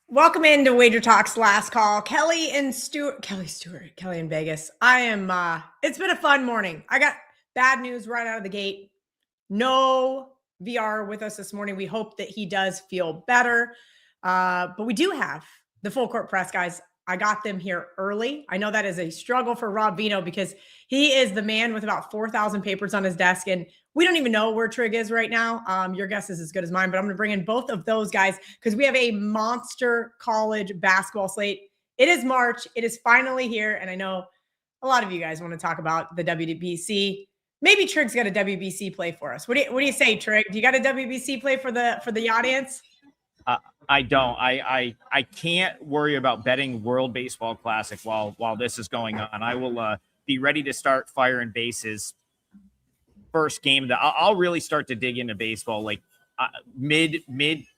Welcome into WagerTalk's last call. Kelly Stewart, Kelly in Vegas. It's been a fun morning. I got bad news right out of the gate. No VR with us this morning. We hope that he does feel better. But we do have the full court press, guys. I got them here early. I know that is a struggle for Rob Veno because he is the man with about 4,000 papers on his desk. And we don't even know where Trig is right now. Your guess is as good as mine, but I'm going to bring in both of those guys because we have a monster college basketball slate. It is March. It is finally here. And I know a lot of you guys want to talk about the WBC. Maybe Trig's got a WBC play for us. What do you say, Trig? Do you got a WBC play for the audience? I don't. I can't worry about betting World Baseball Classic while this is going on. I will be ready to start firing bases. First game that I'll really start to dig into baseball like mid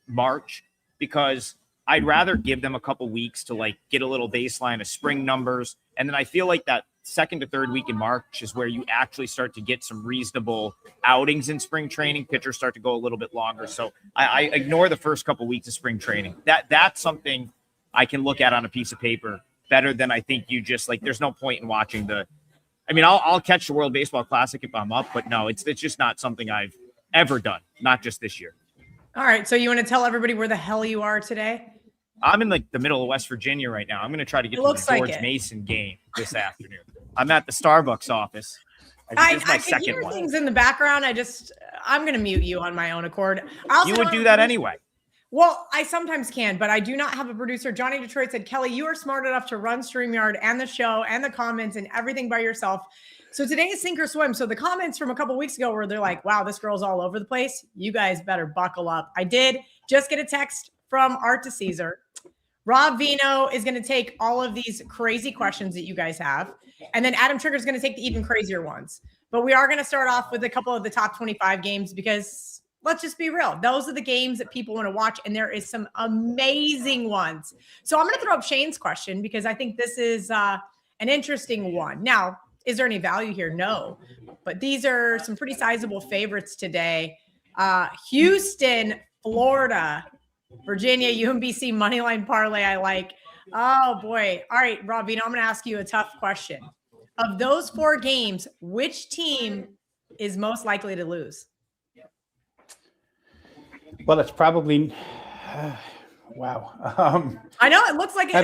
March, because I'd rather give them a couple weeks to like get a little baseline of spring numbers, and then I feel like that second to third week in March is where you actually start to get some reasonable outings in spring training. Pitchers start to go a little bit longer. So I ignore the first couple weeks of spring training. That's something I can look at on a piece of paper better than I think you just like, there's no point in watching I'll catch the World Baseball Classic if I'm up, but no, it's just not something I've ever done. Not just this year. All right. So you want to tell everybody where the hell you are today? I'm in like the middle of West Virginia right now. I'm going to try to get to the George Mason game this afternoon. I'm at the Starbucks office. I can hear things in the background. I'm going to mute you on my own accord. You would do that anyway. Well, I sometimes can, but I do not have a producer. Johnny Detroit said, Kelly, you are smart enough to run StreamYard and the show and the comments and everything by yourself. So today is sink or swim. So the comments from a couple weeks ago where they're like, wow, this girl's all over the place. You guys better buckle up. I did just get a text from Art to Caesar. Rob Veno is going to take all of these crazy questions that you guys have. And then Adam Trigger is going to take the even crazier ones. But we are going to start off with a couple of the top 25 games because let's just be real. Those are the games that people want to watch. And there is some amazing ones. So I'm going to throw up Shane's question because I think this is an interesting one. Now, is there any value here? No. But these are some pretty sizable favorites today. Houston, Florida, Virginia, UMBC moneyline parlay. I like. Oh boy. All right, Rob Veno, I'm going to ask you a tough question. Of those four games, which team is most likely to lose? Well, it's probably wow. I know it looks like I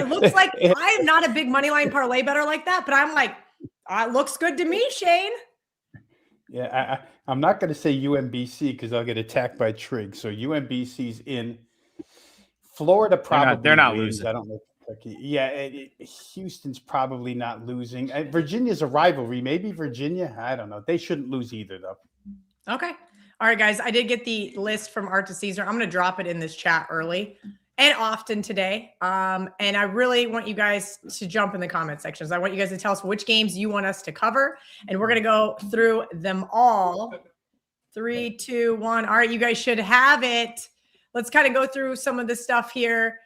am not a big moneyline parlay better like that, but I'm like, it looks good to me, Shane. Yeah, I'm not going to say UMBC because I'll get attacked by Trig. So UMBC's in. Florida probably they're not wins. losing. I don't know. Yeah, Houston's probably not losing. Virginia's a rivalry. Maybe Virginia. I don't know. They shouldn't lose either, though. Okay. All right, guys. I did get the list from Art to Caesar. I'm going to drop it in this chat early and often today. And I really want you guys to jump in the comment sections. I want you guys to tell us which games you want us to cover. And we're going to go through them all. 3, 2, 1. All right, you guys should have it. Let's kind of go through some of the stuff here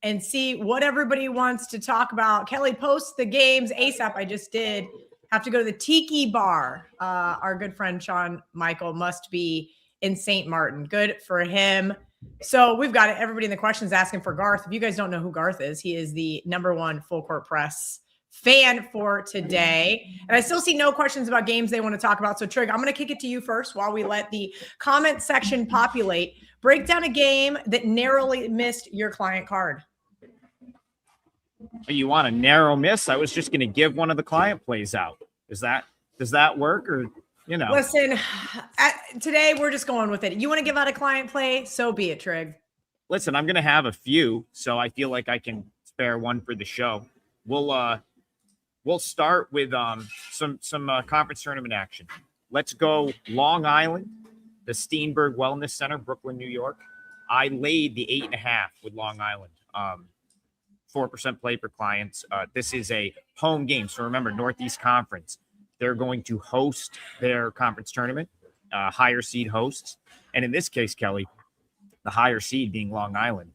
and see what everybody wants to talk about. Kelly, post the games ASAP. I just did. Have to go to the Tiki Bar. Our good friend Sean Michael must be in St. Martin. Good for him. So we've got it. Everybody in the questions asking for Garth. If you guys don't know who Garth is, he is the #1 full court press fan for today. And I still see no questions about games they want to talk about. So Trig, I'm going to kick it to you first while we let the comment section populate. Break down a game that narrowly missed your client card. You want a narrow miss? I was just going to give one of the client plays out. Does that work? Or, Listen, today we're just going with it. You want to give out a client play? So be it, Trig. Listen, I'm going to have a few, so I feel like I can spare one for the show. We'll start with some conference tournament action. Let's go Long Island, the Steenberg Wellness Center, Brooklyn, New York. I laid the 8.5 with Long Island. 4% play for clients. This is a home game. So remember, Northeast Conference, they're going to host their conference tournament, higher seed hosts. And in this case, Kelly, the higher seed being Long Island.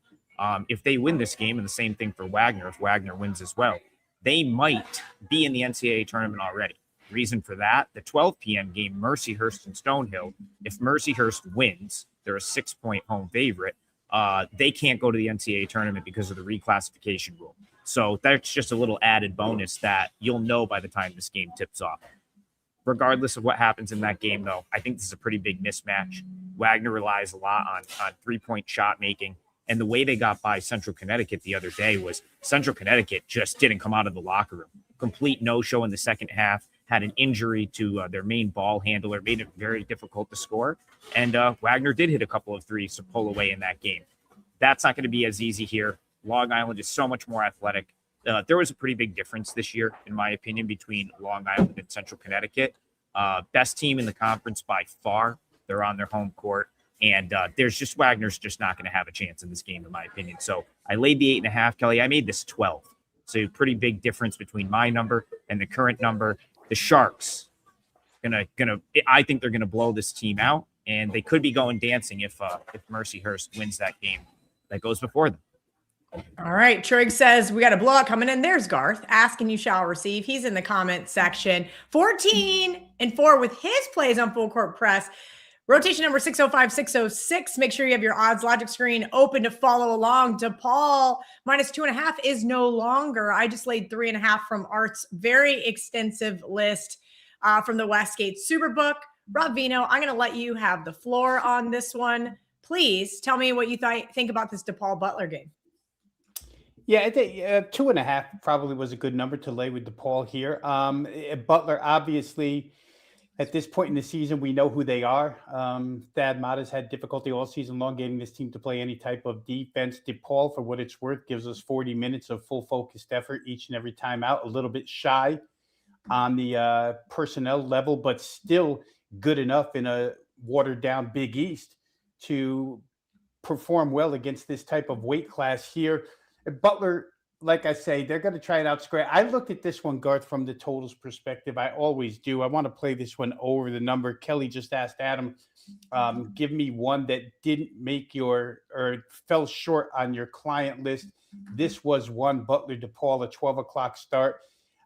If they win this game, and the same thing for Wagner, if Wagner wins as well, they might be in the NCAA tournament already. Reason for that, the 12 p.m. game, Mercyhurst and Stonehill. If Mercyhurst wins, they're a 6-point home favorite. they can't go to the NCAA tournament because of the reclassification rule. So that's just a little added bonus that you'll know by the time this game tips off. Regardless of what happens in that game, though, I think this is a pretty big mismatch. Wagner relies a lot on three-point shot making. And the way they got by Central Connecticut the other day was Central Connecticut just didn't come out of the locker room. Complete no-show in the second half, had an injury to their main ball handler, made it very difficult to score. And Wagner did hit a couple of threes to pull away in that game. That's not going to be as easy here. Long Island is so much more athletic. There was a pretty big difference this year, in my opinion, between Long Island and Central Connecticut. Best team in the conference by far. They're on their home court. And there's just Wagner's just not going to have a chance in this game, in my opinion. So I laid the 8.5, Kelly. I made this 12. So pretty big difference between my number and the current number. The Sharks, I think they're going to blow this team out. And they could be going dancing if Mercyhurst wins that game that goes before them. All right. Trig says we got a blowout coming in. There's Garth. Ask and you shall receive. He's in the comment section. 14-4 with his plays on Full Court Press. Rotation number 605, 606. Make sure you have your odds logic screen open to follow along. DePaul -2.5 is no longer. I just laid 3.5 from Art's very extensive list from the Westgate Superbook. Rob Veno, I'm going to let you have the floor on this one. Please tell me what you think about this DePaul Butler game. Yeah, I think 2.5 probably was a good number to lay with DePaul here. Butler, obviously, at this point in the season, we know who they are. Thad Matta's had difficulty all season long getting this team to play any type of defense. DePaul, for what it's worth, gives us 40 minutes of full focused effort each and every time out. A little bit shy on the personnel level, but still good enough in a watered down Big East to perform well against this type of weight class here. Butler, like I say, they're going to try and outscore. I looked at this one, Garth, from the totals perspective. I always do. I want to play this one over the number. Kelly just asked Adam, give me one that didn't make or fell short on your client list. This was one, Butler DePaul, a 12 o'clock start.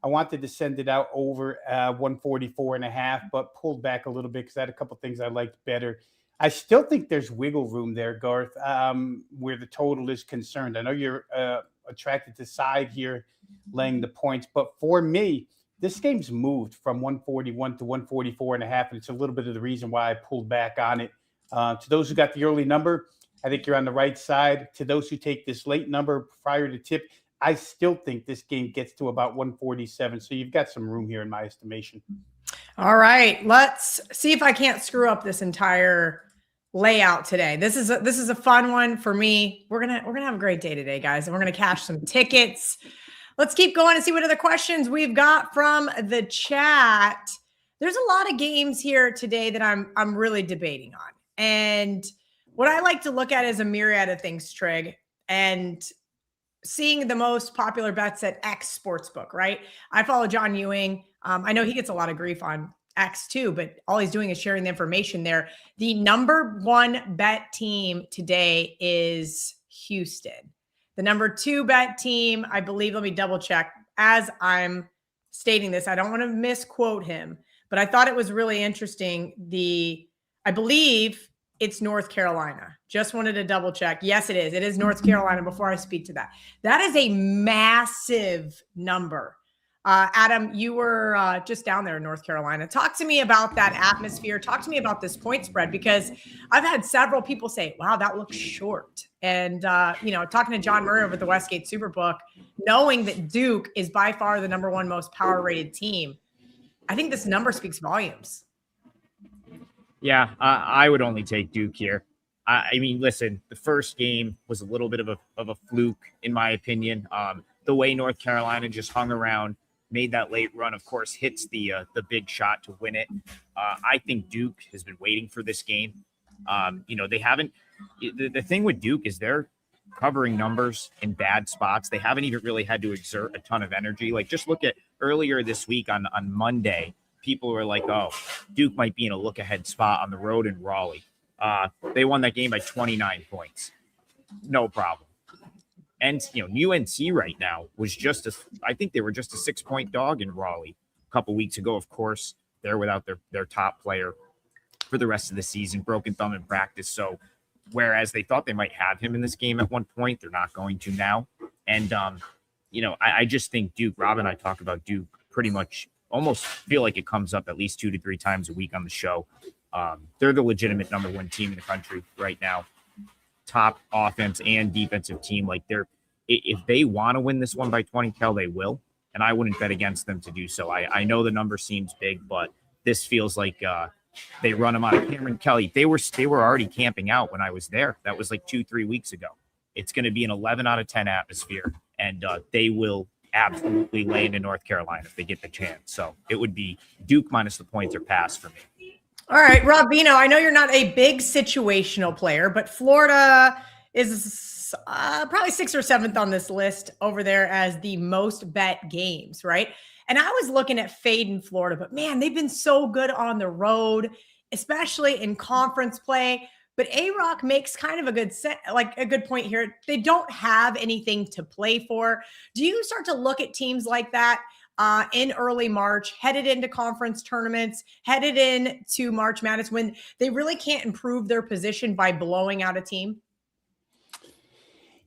I wanted to send it out over 144.5, but pulled back a little bit because I had a couple things I liked better. I still think there's wiggle room there, Garth, where the total is concerned. I know you're attracted to side here, laying the points, but for me, this game's moved from 141 to 144.5, and it's a little bit of the reason why I pulled back on it. To those who got the early number, I think you're on the right side. To those who take this late number prior to tip, I still think this game gets to about 147. So you've got some room here in my estimation. All right, let's see if I can't screw up this entire layout today. This is a fun one for me. We're gonna have a great day today, guys, and we're gonna cash some tickets. Let's keep going and see what other questions we've got from the chat. There's a lot of games here today that I'm really debating on, and what I like to look at is a myriad of things, Trig, and seeing the most popular bets at X Sportsbook, right? I follow John Ewing. I know he gets a lot of grief on X too, but all he's doing is sharing the information there. The number one bet team today is Houston. The number 2 bet team, I believe, let me double check as I'm stating this. I don't want to misquote him, but I thought it was really interesting. I believe it's North Carolina. Just wanted to double check. Yes, it is. It is North Carolina before I speak to that. That is a massive number. Adam, you were just down there in North Carolina. Talk to me about that atmosphere. Talk to me about this point spread, because I've had several people say, wow, that looks short. And, talking to John Murray over at the Westgate Superbook, knowing that Duke is by far the number 1 most power rated team, I think this number speaks volumes. Yeah, I would only take Duke here. I mean, listen, the first game was a little bit of a fluke, in my opinion. The way North Carolina just hung around, made that late run, of course, hits the big shot to win it. I think Duke has been waiting for this game. They haven't. The thing with Duke is they're covering numbers in bad spots. They haven't even really had to exert a ton of energy. Like, just look at earlier this week on Monday. People were like, oh, Duke might be in a look-ahead spot on the road in Raleigh. They won that game by 29 points. No problem. And, UNC right now was I think they were just a 6-point dog in Raleigh a couple weeks ago. Of course, they're without their top player for the rest of the season, broken thumb in practice. So whereas they thought they might have him in this game at one point. They're not going to now. And, I just think Duke, Rob and I talk about Duke pretty much almost feel like it comes up at least 2 to 3 times a week on the show. They're the legitimate number 1 team in the country right now. Top offense and defensive team. Like if they want to win this one by 20, Kel, they will. And I wouldn't bet against them to do so. I know the number seems big, but this feels like they run them out of Cameron Kelly. They were already camping out when I was there. That was like 2-3 weeks ago. It's going to be an 11 out of 10 atmosphere, and they will absolutely lay into North Carolina if they get the chance. So it would be Duke minus the points or pass for me. All right, Rob Veno, I know you're not a big situational player, but Florida is probably 6th or 7th on this list over there as the most bet games, right? And I was looking at fading Florida, but man, they've been so good on the road, especially in conference play. But A-Rock makes kind of a good point here. They don't have anything to play for. Do you start to look at teams like that in early March, headed into conference tournaments, headed into March Madness, when they really can't improve their position by blowing out a team?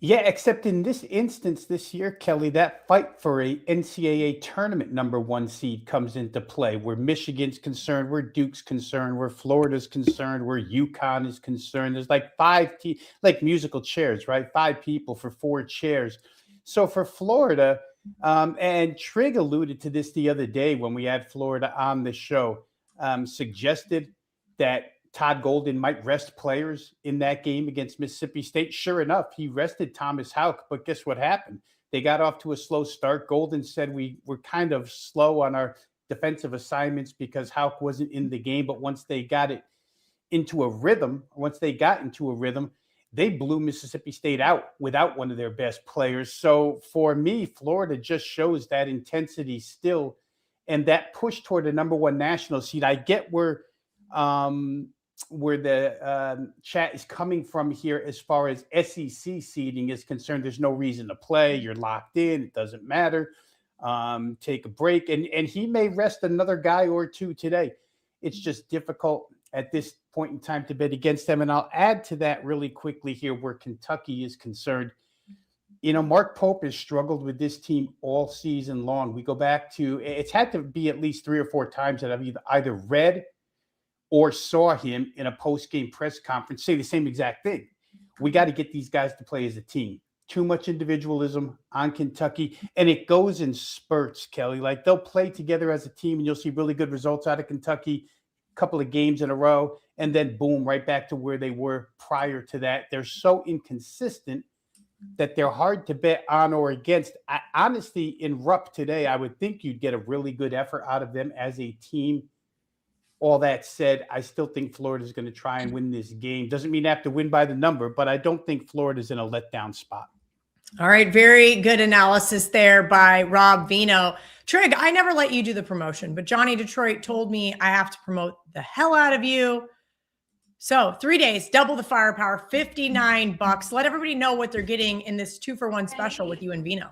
Yeah, except in this instance this year, Kelly, that fight for a NCAA tournament number 1 seed comes into play, where Michigan's concerned, where Duke's concerned, where Florida's concerned, where UConn is concerned. There's like 5 like musical chairs, right? 5 people for 4 chairs. So for Florida, and Trigg alluded to this the other day when we had Florida on the show, suggested that Todd Golden might rest players in that game against Mississippi State. Sure enough, he rested Thomas Houck, but guess what happened? They got off to a slow start. Golden said we were kind of slow on our defensive assignments because Houck wasn't in the game, but once they got into a rhythm, they blew Mississippi State out without one of their best players. So for me, Florida just shows that intensity still and that push toward the number 1 national seed. I get where the chat is coming from here as far as SEC seeding is concerned. There's no reason to play. You're locked in. It doesn't matter. Take a break. And he may rest another guy or 2 today. It's just difficult at this point in time to bet against them. And I'll add to that really quickly here where Kentucky is concerned. Mark Pope has struggled with this team all season long. We go back to, it's had to be at least 3 or 4 times that I've either read or saw him in a post-game press conference say the same exact thing. We got to get these guys to play as a team. Too much individualism on Kentucky, and it goes in spurts, Kelly. Like they'll play together as a team, and you'll see really good results out of Kentucky, a couple of games in a row, and then boom, right back to where they were prior to that. They're so inconsistent that they're hard to bet on or against. Honestly, in Rupp today, I would think you'd get a really good effort out of them as a team. All that said, I still think Florida's going to try and win this game. Doesn't mean they have to win by the number, but I don't think Florida's in a letdown spot. All right. Very good analysis there by Rob Veno. Trig, I never let you do the promotion, but Gianni Detroit told me I have to promote the hell out of you. So 3 days, double the firepower, $59. Let everybody know what they're getting in this 2-for-1 special with you and Veno.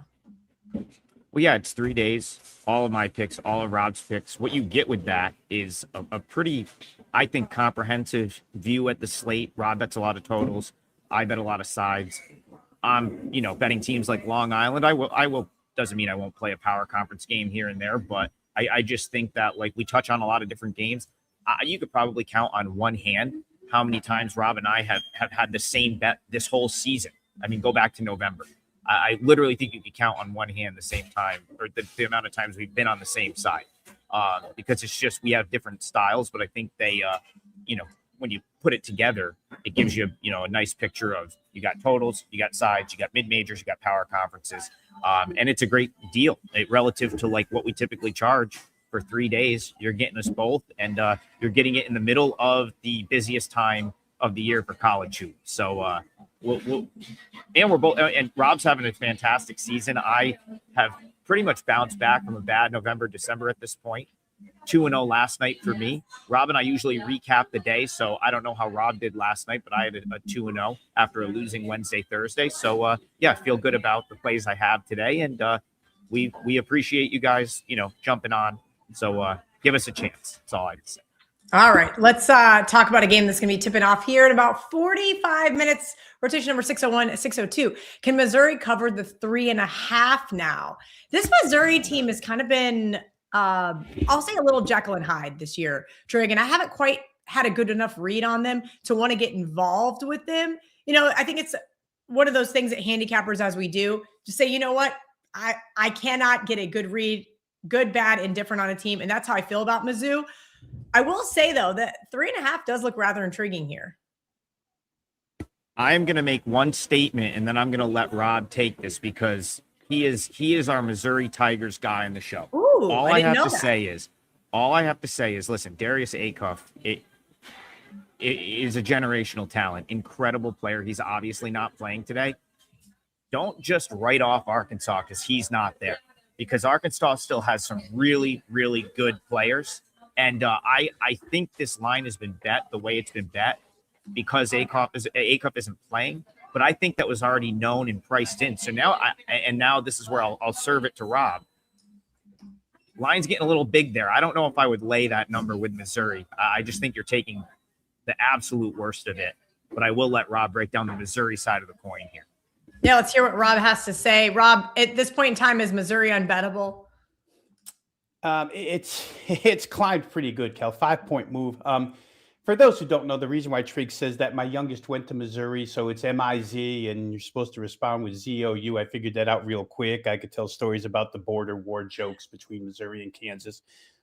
Well, yeah, it's 3 days, all of my picks, all of Rob's picks. What you get with that is a pretty, I think, comprehensive view at the slate. Rob bets a lot of totals. I bet a lot of sides. Betting teams like Long Island. I will, doesn't mean I won't play a power conference game here and there, but I just think that, like, we touch on a lot of different games. You could probably count on one hand how many times Rob and I have had the same bet this whole season. I mean, go back to November. I literally think you could count on one hand the same time, or the amount of times we've been on the same side, because it's just we have different styles. But I think they, when you put it together, it gives you, a nice picture of you got totals, you got sides, you got mid majors, you got power conferences, and it's a great deal relative to like what we typically charge for 3 days. You're getting us both, and you're getting it in the middle of the busiest time of the year for college hoops. So we're both, and Rob's having a fantastic season. I have pretty much bounced back from a bad November, December at this point. 2-0 last night for me. Rob and I usually recap the day, so I don't know how Rob did last night, but I had a 2-0 after a losing Wednesday, Thursday. So I feel good about the plays I have today, and we appreciate you guys, jumping on. So give us a chance. That's all I can say. All right, let's talk about a game that's going to be tipping off here in about 45 minutes. Rotation number 601, 602. Can Missouri cover the 3.5 now? This Missouri team has kind of been, I'll say, a little Jekyll and Hyde this year, Trig, and I haven't quite had a good enough read on them to want to get involved with them. You know, I think it's one of those things that handicappers, as we do, just say, you know what, I cannot get a good read, good, bad, indifferent on a team, and that's how I feel about Mizzou. I will say, though, that 3.5 does look rather intriguing here. I'm going to make one statement, and then I'm going to let Rob take this because he is our Missouri Tigers guy on the show. Ooh, all I have to say is, listen, Darius Acuff is a generational talent, incredible player. He's obviously not playing today. Don't just write off Arkansas because he's not there, because Arkansas still has some really, really good players. And I think this line has been bet the way it's been bet because Acuff isn't playing. But I think that was already known and priced in. So now this is where I'll serve it to Rob. Line's getting a little big there. I don't know if I would lay that number with Missouri. I just think you're taking the absolute worst of it. But I will let Rob break down the Missouri side of the coin here. Yeah, let's hear what Rob has to say. Rob, at this point in time, is Missouri unbettable? It's climbed pretty good, Kel. 5-point move. For those who don't know, the reason why Trig says that my youngest went to Missouri, so it's MIZ, and you're supposed to respond with ZOU. I figured that out real quick. I could tell stories about the border war jokes between Missouri and Kansas.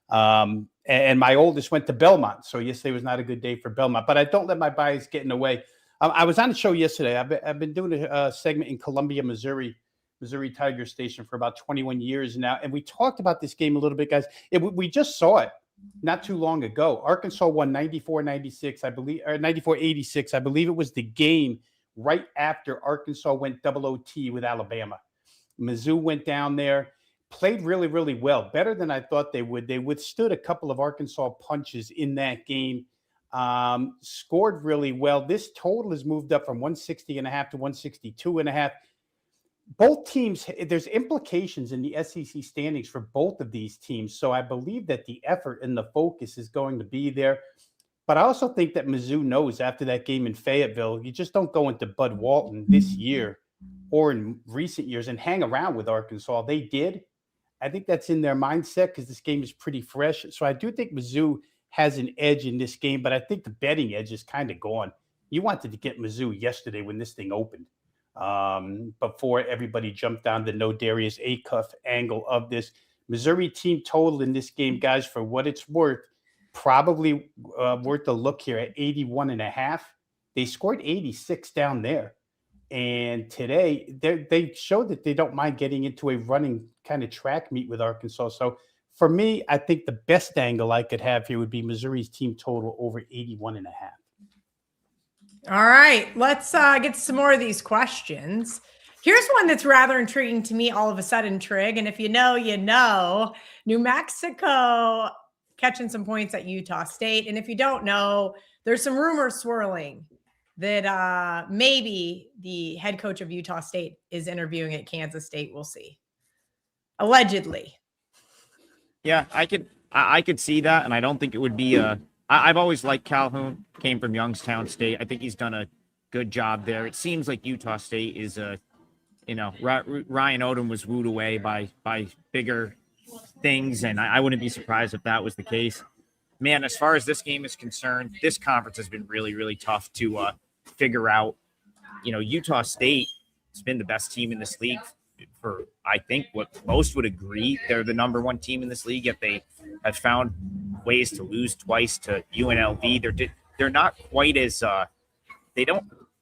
And my oldest went to Belmont, so yesterday was not a good day for Belmont. But I don't let my bias get in the way. I was on the show yesterday. I've been doing a segment in Columbia, Missouri Tiger Station for about 21 years now. And we talked about this game a little bit, guys. We just saw it not too long ago. Arkansas won 94-96, I believe, or 94-86. I believe it was the game right after Arkansas went double OT with Alabama. Mizzou went down there, played really, really well, better than I thought they would. They withstood a couple of Arkansas punches in that game, scored really well. This total has moved up from 160.5 to 162.5. Both teams, there's implications in the SEC standings for both of these teams. So I believe that the effort and the focus is going to be there. But I also think that Mizzou knows after that game in Fayetteville, you just don't go into Bud Walton this year or in recent years and hang around with Arkansas. They did. I think that's in their mindset because this game is pretty fresh. So I do think Mizzou has an edge in this game, but I think the betting edge is kind of gone. You wanted to get Mizzou yesterday when this thing opened. Before everybody jumped on the no Darius Acuff angle of this. Missouri team total in this game, guys, for what it's worth, probably worth a look here at 81.5. They scored 86 down there. And today they showed that they don't mind getting into a running kind of track meet with Arkansas. So for me, I think the best angle I could have here would be Missouri's team total over 81.5. All right, let's get to some more of these questions. Here's one that's rather intriguing to me all of a sudden, Trig. And if you know, you know. New Mexico catching some points at Utah State. And if you don't know, there's some rumors swirling that maybe the head coach of Utah State is interviewing at Kansas State. We'll see. Allegedly. Yeah, I could see that, and I don't think it would be I've always liked Calhoun, came from Youngstown State. I think he's done a good job there. It seems like Utah State is Ryan Odom was wooed away by bigger things, and I wouldn't be surprised if that was the case. Man, as far as this game is concerned, this conference has been really, really tough to figure out. Utah State has been the best team in this league for, I think, what most would agree. They're the number one team in this league, yet they have found ways to lose twice to UNLV. They're not quite as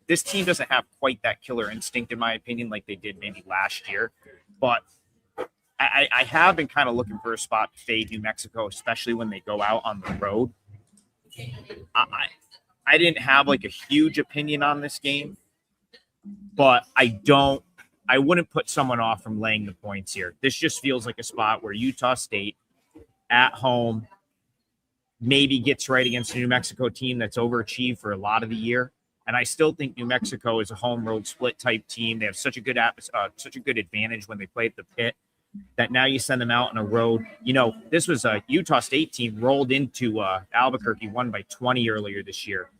this team doesn't have quite that killer instinct, in my opinion, like they did maybe last year. But I have been kind of looking for a spot to fade New Mexico, especially when they go out on the road. I didn't have like a huge opinion on this game, but I wouldn't put someone off from laying the points here. This just feels like a spot where Utah State at home maybe gets right against a New Mexico team that's overachieved for a lot of the year. And I still think New Mexico is a home road split type team. They have such a good advantage when they play at the pit. that now you send them out on a road. This was a Utah State team rolled into Albuquerque, won by 20 earlier this year.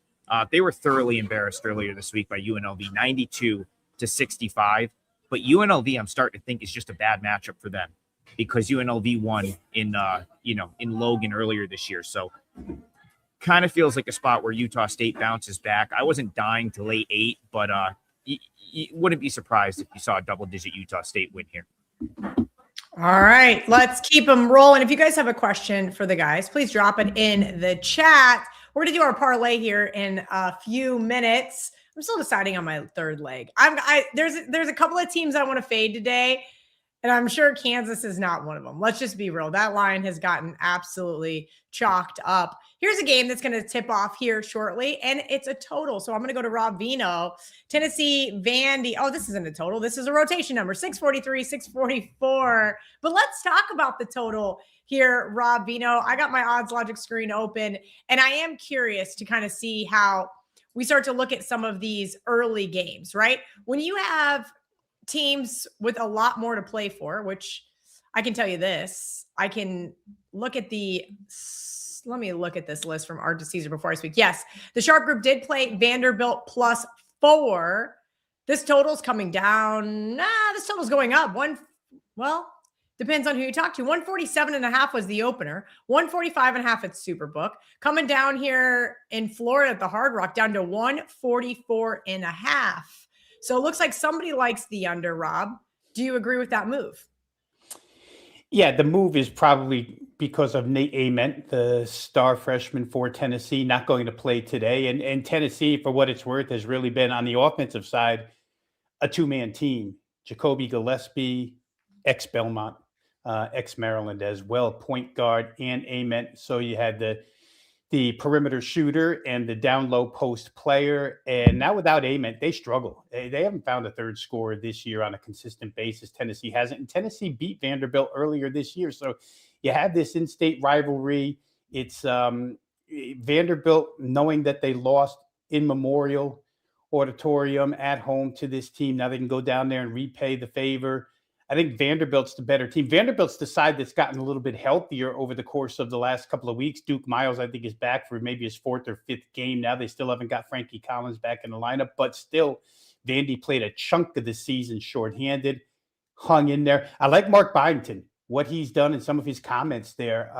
They were thoroughly embarrassed earlier this week by UNLV, 92-65. But UNLV, I'm starting to think, is just a bad matchup for them because UNLV won in Logan earlier this year. So kind of feels like a spot where Utah State bounces back. I wasn't dying to lay 8, but you wouldn't be surprised if you saw a double-digit Utah State win here. All right, let's keep them rolling. If you guys have a question for the guys, please drop it in the chat. We're going to do our parlay here in a few minutes. I'm still deciding on my third leg. There's a couple of teams I want to fade today, and I'm sure Kansas is not one of them. Let's just be real. That line has gotten absolutely chalked up. Here's a game that's going to tip off here shortly, and it's a total. So I'm going to go to Rob Veno. Tennessee, Vandy. Oh, this isn't a total. This is a rotation number, 643, 644. But let's talk about the total here, Rob Veno. I got my odds logic screen open, and I am curious to kind of see how we start to look at some of these early games, right? When you have teams with a lot more to play for, which I can tell you this, I can look at let me look at this list from Art to Caesar before I speak. Yes, the Sharp Group did play Vanderbilt +4. This total's coming down. This total's going up. Depends on who you talk to. 147.5 was the opener. 145.5 at Superbook. Coming down here in Florida at the Hard Rock, down to 144.5. So it looks like somebody likes the under, Rob. Do you agree with that move? Yeah, the move is probably because of Nate Ament, the star freshman for Tennessee, not going to play today. And Tennessee, for what it's worth, has really been on the offensive side a two-man team. Jacoby Gillespie, ex-Belmont, ex-Maryland as well, point guard and Ament. So you had the perimeter shooter and the down low post player. And now without Ament, they struggle. They haven't found a third scorer this year on a consistent basis. Tennessee hasn't. And Tennessee beat Vanderbilt earlier this year. So you have this in-state rivalry. It's Vanderbilt knowing that they lost in Memorial Auditorium at home to this team. Now they can go down there and repay the favor. I think Vanderbilt's the better team. Vanderbilt's the side that's gotten a little bit healthier over the course of the last couple of weeks. Duke Miles, I think, is back for maybe his 4th or 5th game now. They still haven't got Frankie Collins back in the lineup, but still, Vandy played a chunk of the season shorthanded, hung in there. I like Mark Byington, what he's done and some of his comments there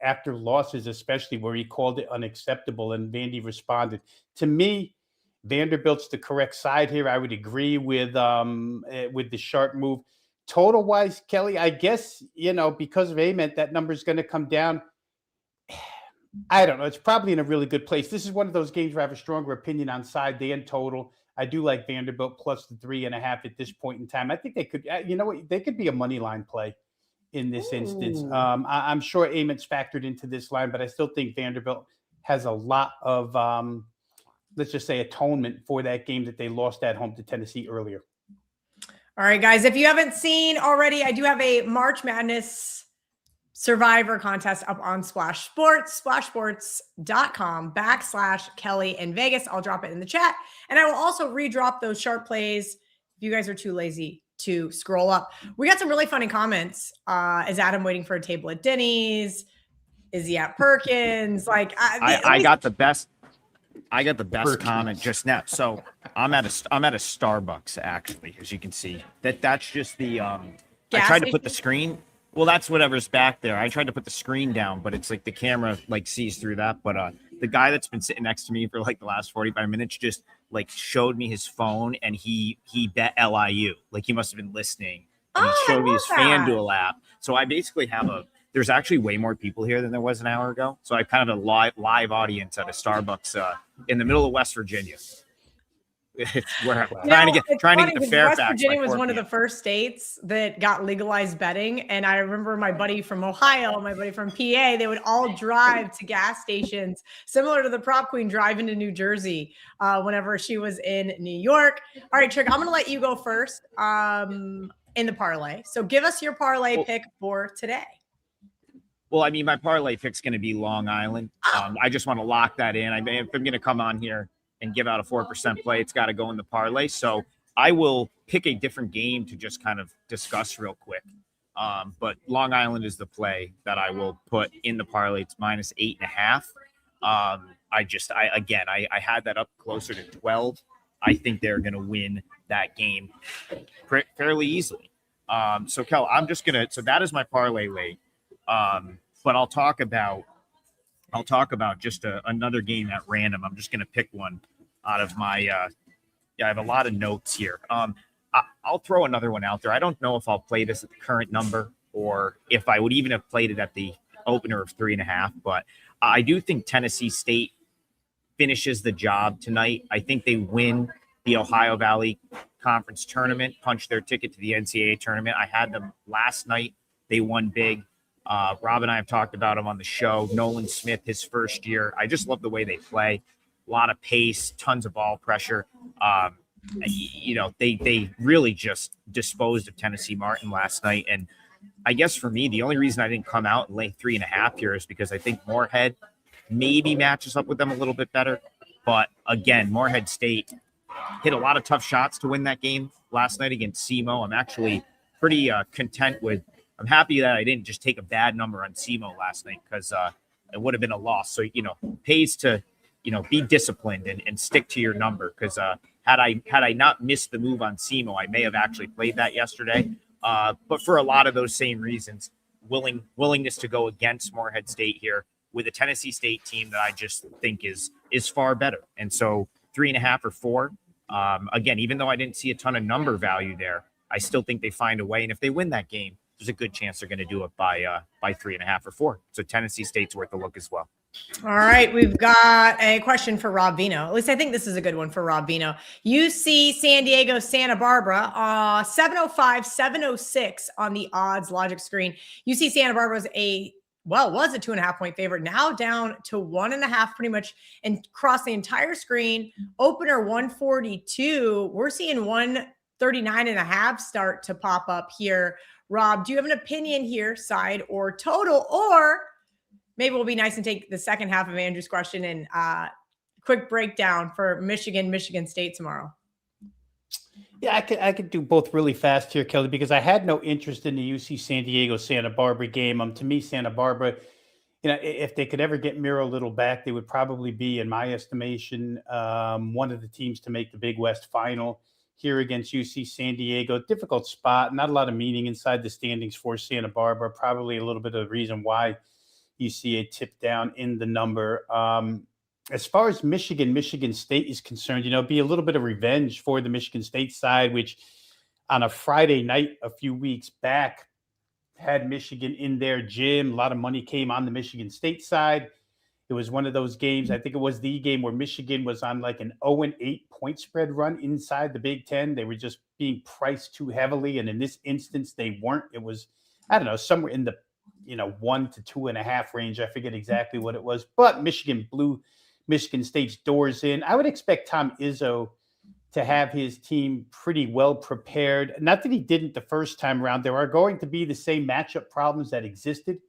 after losses, especially where he called it unacceptable and Vandy responded. To me, Vanderbilt's the correct side here. I would agree with the sharp move. Total wise, Kelly, I guess, because of Ament, that number is going to come down. I don't know. It's probably in a really good place. This is one of those games where I have a stronger opinion on side than total. I do like Vanderbilt plus the 3.5 at this point in time. I think they could, they could be a money line play in this instance. I'm sure Ament's factored into this line, but I still think Vanderbilt has a lot of, let's just say, atonement for that game that they lost at home to Tennessee earlier. All right, guys, if you haven't seen already, I do have a March Madness Survivor contest up on Splash Sports, splashsports.com/Kelly in Vegas. I'll drop it in the chat. And I will also redrop those sharp plays if you guys are too lazy to scroll up. We got some really funny comments. Is Adam waiting for a table at Denny's? Is he at Perkins? I got the best comment just now. So I'm at a Starbucks, actually, as you can see. That's just the I tried to put the screen. Well, that's whatever's back there. I tried to put the screen down, but it's like the camera sees through that. But the guy that's been sitting next to me for the last 45 minutes just showed me his phone, and he bet LIU. He must have been listening, and he showed me his FanDuel app. So I basically have there's actually way more people here than there was an hour ago. So I kind of a live audience at a Starbucks in the middle of West Virginia. We're trying to get to Fairfax. West Virginia was one of the first states that got legalized betting. And I remember my buddy from Ohio, my buddy from PA, they would all drive to gas stations, similar to the prop queen driving to New Jersey whenever she was in New York. All right, Trick, I'm going to let you go first in the parlay. So give us your parlay pick for today. Well, I mean, my parlay pick's going to be Long Island. I just want to lock that in. If I'm going to come on here and give out a 4% play, it's got to go in the parlay. So I will pick a different game to just kind of discuss real quick. But Long Island is the play that I will put in the parlay. It's minus 8.5. I had that up closer to 12. I think they're going to win that game fairly easily. So Kel, so that is my parlay late. But I'll talk about just another game at random. I'm just going to pick one out of my, I have a lot of notes here. I'll throw another one out there. I don't know if I'll play this at the current number or if I would even have played it at the opener of 3.5, but I do think Tennessee State finishes the job tonight. I think they win the Ohio Valley Conference tournament, punch their ticket to the NCAA tournament. I had them last night. They won big. Rob and I have talked about him on the show. Nolan Smith, his first year. I just love the way they play. A lot of pace, tons of ball pressure. They really just disposed of Tennessee Martin last night. And I guess for me, the only reason I didn't come out and lay 3.5 here is because I think Morehead maybe matches up with them a little bit better. But again, Morehead State hit a lot of tough shots to win that game last night against SEMO. I'm actually pretty content with. I'm happy that I didn't just take a bad number on SEMO last night because it would have been a loss. So pays to be disciplined and stick to your number because had I not missed the move on SEMO, I may have actually played that yesterday. But for a lot of those same reasons, willingness to go against Morehead State here with a Tennessee State team that I just think is far better. And so 3.5 or 4. Again, even though I didn't see a ton of number value there, I still think they find a way. And if they win that game, there's a good chance they're going to do it by 3.5 or 4. So Tennessee State's worth a look as well. All right, we've got a question for Rob Veno. At least I think this is a good one for Rob Veno. UC San Diego, Santa Barbara, 705, 706 on the odds logic screen. UC Santa Barbara was a 2.5 point favorite, now down to 1.5 pretty much and across the entire screen. Opener 142. We're seeing 139.5 start to pop up here. Rob, do you have an opinion here, side or total, or maybe we'll be nice and take the second half of Andrew's question and quick breakdown for Michigan State tomorrow? Yeah, I could do both really fast here, Kelly, because I had no interest in the UC San Diego Santa Barbara game. To me, Santa Barbara, if they could ever get Miro Little back, they would probably be, in my estimation, one of the teams to make the Big West final here against UC San Diego. Difficult spot, not a lot of meaning inside the standings for Santa Barbara. Probably a little bit of the reason why you see a tip down in the number. As far as Michigan State is concerned, be a little bit of revenge for the Michigan State side, which on a Friday night a few weeks back had Michigan in their gym. A lot of money came on the Michigan State side. It was one of those games. I think it was the game where Michigan was on like an 0-8 point spread run inside the Big Ten. They were just being priced too heavily. And in this instance, they weren't. It was, I don't know, somewhere in the 1 to 2.5 range. I forget exactly what it was, but Michigan blew Michigan State's doors in. I would expect Tom Izzo to have his team pretty well prepared. Not that he didn't the first time around. There are going to be the same matchup problems that existed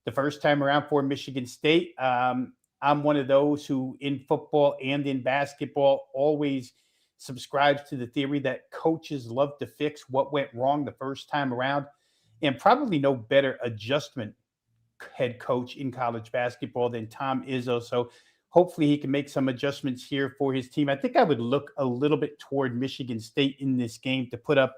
the first time around for Michigan State. I'm one of those who in football and in basketball always subscribes to the theory that coaches love to fix what went wrong the first time around, and probably no better adjustment head coach in college basketball than Tom Izzo. So hopefully he can make some adjustments here for his team. I think I would look a little bit toward Michigan State in this game to put up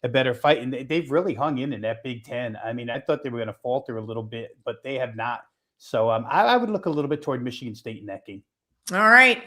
a better fight. And they've really hung in that Big Ten. I mean, I thought they were going to falter a little bit, but they have not. So I would look a little bit toward Michigan State in that game. All right.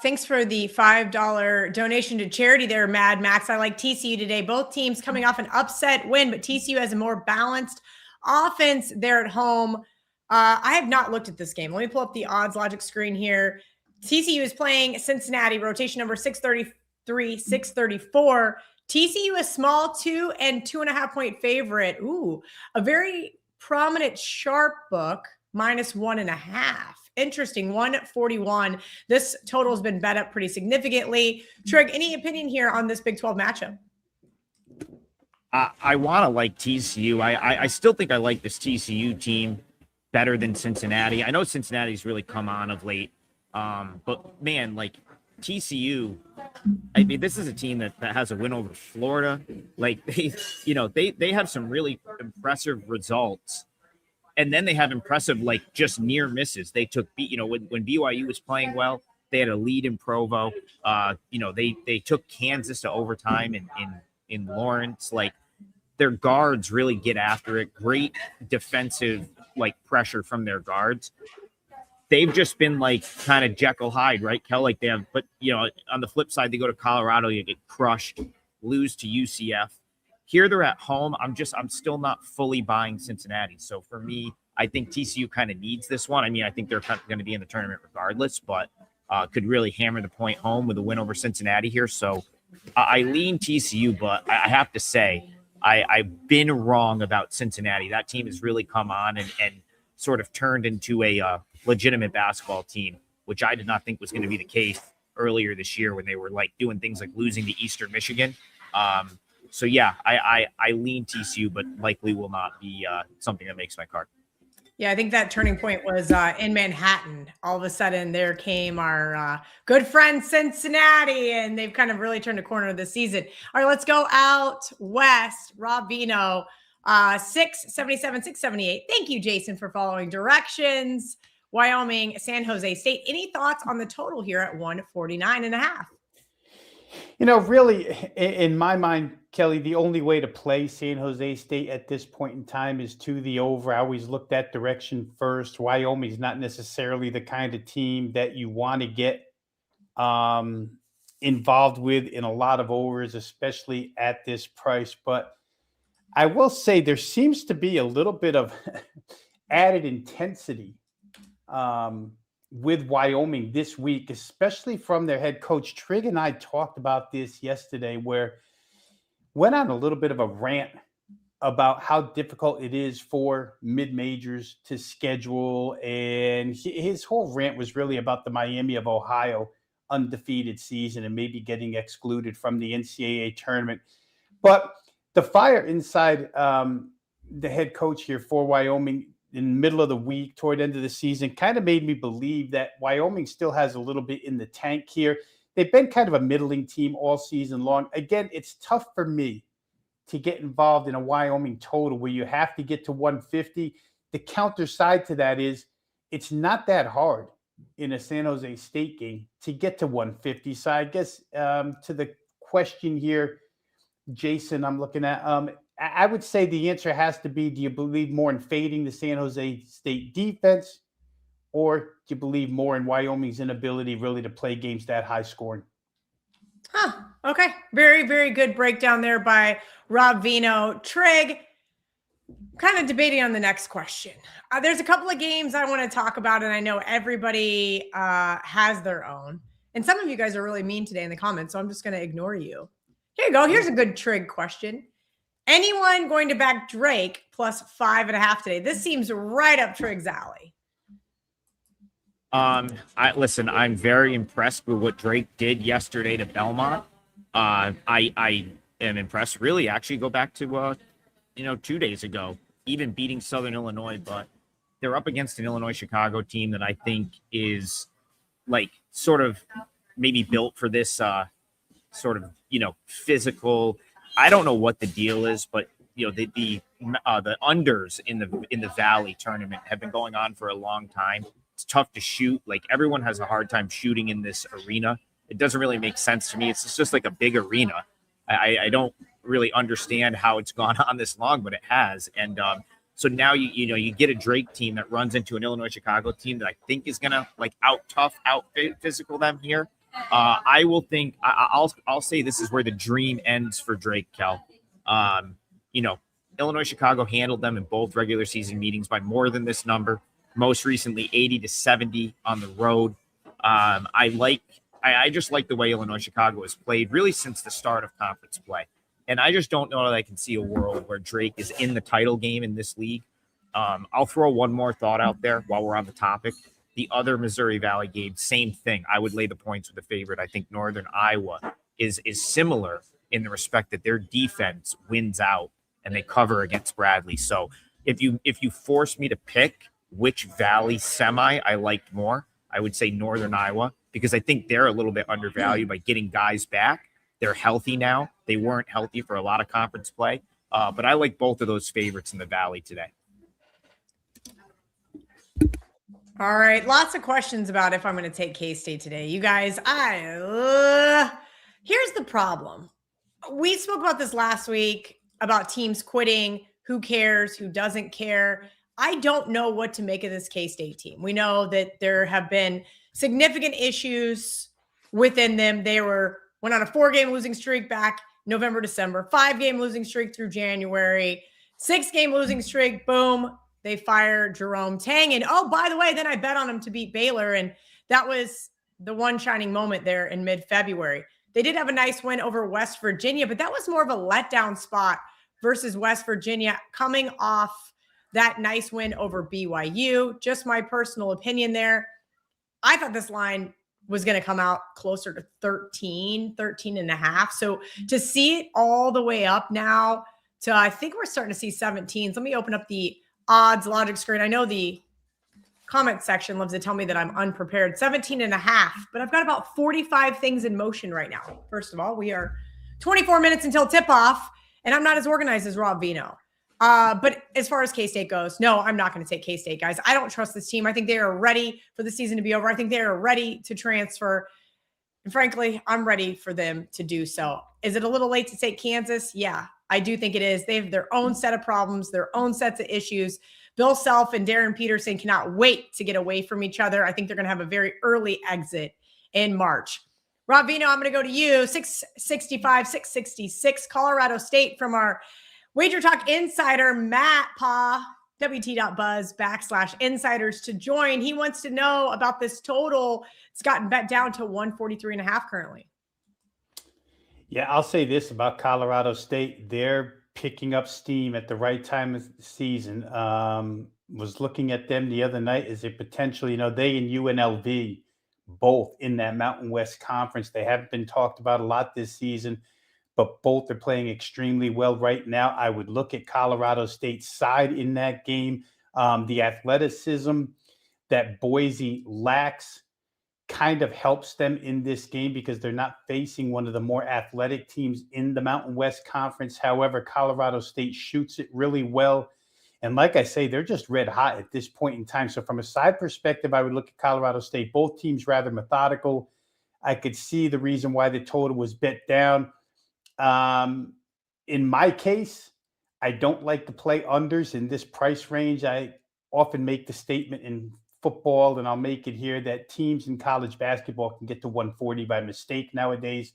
Thanks for the $5 donation to charity there, Mad Max. I like TCU today. Both teams coming off an upset win, but TCU has a more balanced offense there at home. I have not looked at this game. Let me pull up the odds logic screen here. TCU is playing Cincinnati, rotation number 633, 634. TCU is small 2 and 2.5 point favorite. Ooh, a very prominent sharp book, -1.5. Interesting, 141. This total has been bet up pretty significantly. Trig, any opinion here on this Big 12 matchup? I want to like TCU. I still think I like this TCU team better than Cincinnati. I know Cincinnati's really come on of late. But man, like TCU, I mean, this is a team that has a win over Florida. Like they have some really impressive results. And then they have impressive, like, just near misses. They took, when BYU was playing well, they had a lead in Provo. They took Kansas to overtime in Lawrence. Like, their guards really get after it. Great defensive, like, pressure from their guards. They've just been, like, kind of Jekyll Hyde, right, Kel? Like, they have, but, on the flip side, they go to Colorado, you get crushed, lose to UCF. Here they're at home. I'm still not fully buying Cincinnati. So for me, I think TCU kind of needs this one. I mean, I think they're kind of going to be in the tournament regardless, but could really hammer the point home with a win over Cincinnati here. So I lean TCU, but I have to say I've been wrong about Cincinnati. That team has really come on and sort of turned into a legitimate basketball team, which I did not think was going to be the case earlier this year when they were like doing things like losing to Eastern Michigan. So yeah, I lean TCU, but likely will not be something that makes my card. Yeah, I think that turning point was in Manhattan. All of a sudden, there came our good friend Cincinnati, and they've kind of really turned a corner this season. All right, let's go out west. Rob Veno, 677, 678. Thank you, Jason, for following directions. Wyoming, San Jose State. Any thoughts on the total here at 149.5? Really, in my mind, Kelly, the only way to play San Jose State at this point in time is to the over. I always look that direction first. Wyoming's not necessarily the kind of team that you want to get involved with in a lot of overs, especially at this price. But I will say there seems to be a little bit of added intensity with Wyoming this week, especially from their head coach. Trigg and I talked about this yesterday, where went on a little bit of a rant about how difficult it is for mid-majors to schedule. And his whole rant was really about the Miami of Ohio undefeated season and maybe getting excluded from the NCAA tournament. But the fire inside the head coach here for Wyoming in the middle of the week, toward the end of the season, kind of made me believe that Wyoming still has a little bit in the tank here. They've been kind of a middling team all season long. Again, it's tough for me to get involved in a Wyoming total where you have to get to 150. The counter side to that is it's not that hard in a San Jose State game to get to 150. So I guess to the question here, Jason, I'm looking at, I would say the answer has to be, do you believe more in fading the San Jose State defense, or do you believe more in Wyoming's inability really to play games that high scoring? Okay. Very, very good breakdown there by Rob Veno. Trigg, kind of debating on the next question. There's a couple of games I want to talk about, and I know everybody has their own. And some of you guys are really mean today in the comments, so I'm just going to ignore you. Here you go. Here's a good Trigg question. Anyone going to back Drake plus 5.5 today? This seems right up Trigg's alley. Listen, I'm very impressed with what Drake did yesterday to Belmont. I am impressed. Really, actually, go back to 2 days ago, even beating Southern Illinois, but they're up against an Illinois-Chicago team that I think is like sort of maybe built for this sort of physical. I don't know what the deal is, but the unders in the Valley tournament have been going on for a long time. It's tough to shoot. Like, everyone has a hard time shooting in this arena. It doesn't really make sense to me. It's just like a big arena. I don't really understand how it's gone on this long, but it has. And so now you get a Drake team that runs into an Illinois-Chicago team that I think is gonna like out physical them here. I'll say this is where the dream ends for Drake, Kel. Illinois-Chicago handled them in both regular season meetings by more than this number. Most recently, 80-70 on the road. I just like the way Illinois-Chicago has played really since the start of conference play. And I just don't know that I can see a world where Drake is in the title game in this league. I'll throw one more thought out there while we're on the topic. The other Missouri Valley game, same thing. I would lay the points with the favorite. I think Northern Iowa is similar in the respect that their defense wins out and they cover against Bradley. So if you force me to pick which Valley semi I liked more, I would say Northern Iowa. because I think they're a little bit undervalued by getting guys back. They're healthy now. They weren't healthy for a lot of conference play. But I like both of those favorites in the Valley today. All right. Lots of questions about if I'm going to take K-State today. You guys, here's the problem. We spoke about this last week about teams quitting. Who cares? Who doesn't care? I don't know what to make of this K-State team. We know that there have been significant issues within them. They went on a 4-game losing streak back November, December, 5-game losing streak through January, 6-game losing streak. Boom. They fire Jerome Tang. And oh, by the way, then I bet on him to beat Baylor. And that was the one shining moment there in mid-February. They did have a nice win over West Virginia, but that was more of a letdown spot versus West Virginia coming off that nice win over BYU. Just my personal opinion there. I thought this line was going to come out closer to 13 and a half. So to see it all the way up now to, I think we're starting to see 17s. Let me open up the odds logic screen. I know the comment section loves to tell me that I'm unprepared. 17 and a half, but I've got about 45 things in motion right now. First of all, we are 24 minutes until tip off, and I'm not as organized as Rob Veno. But as far as K-State goes, no, I'm not going to take K-State, guys. I don't trust this team. I think they are ready for the season to be over. I think they are ready to transfer. And frankly, I'm ready for them to do so. Is it a little late to take Kansas? Yeah, I do think it is. They have their own set of problems, their own sets of issues. Bill Self and Darren Peterson cannot wait to get away from each other. I think they're going to have a very early exit in March. Rob Veno, I'm going to go to you. 665, 666, Colorado State from our WagerTalk insider, Matt Pa, WT.buzz/insiders to join. He wants to know about this total. It's gotten bet down to 143.5 currently. Yeah, I'll say this about Colorado State. They're picking up steam at the right time of the season. Was looking at them the other night as a potential, they and UNLV both in that Mountain West Conference. They haven't been talked about a lot this season, but both are playing extremely well right now. I would look at Colorado State's side in that game. The athleticism that Boise lacks kind of helps them in this game because they're not facing one of the more athletic teams in the Mountain West Conference. However, Colorado State shoots it really well. And like I say, they're just red hot at this point in time. So from a side perspective, I would look at Colorado State. Both teams rather methodical. I could see the reason why the total was bet down. In my case, I don't like to play unders in this price range. I often make the statement in football, and I'll make it here, that teams in college basketball can get to 140 by mistake nowadays.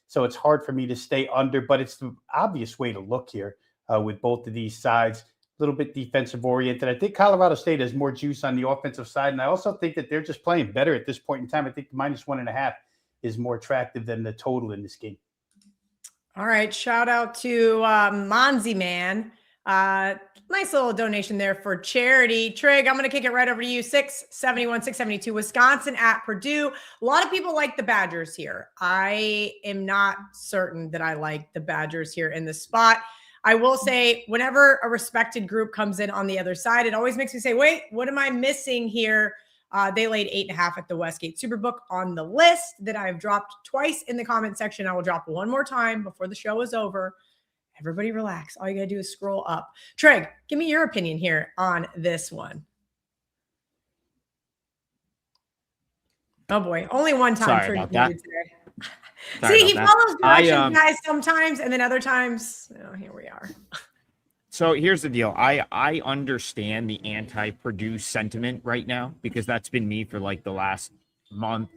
So it's hard for me to stay under, but it's the obvious way to look here with both of these sides. A little bit defensive oriented. I think Colorado State has more juice on the offensive side, and I also think that they're just playing better at this point in time. I think the -1.5 is more attractive than the total in this game. All right. Shout out to Monzi Man. Nice little donation there for charity. Trig, I'm going to kick it right over to you. 671, 672, Wisconsin at Purdue. A lot of people like the Badgers here. I am not certain that I like the Badgers here in this spot. I will say whenever a respected group comes in on the other side, it always makes me say, wait, what am I missing here? They laid 8.5 at the Westgate Superbook on the list that I've dropped twice in the comment section. I will drop one more time before the show is over. Everybody relax. All you got to do is scroll up. Trig, give me your opinion here on this one. Oh boy, only one time. Sorry about that. See, he follows directions, guys, sometimes, and then other times, here we are. So here's the deal. I understand the anti-Purdue sentiment right now because that's been me for like the last month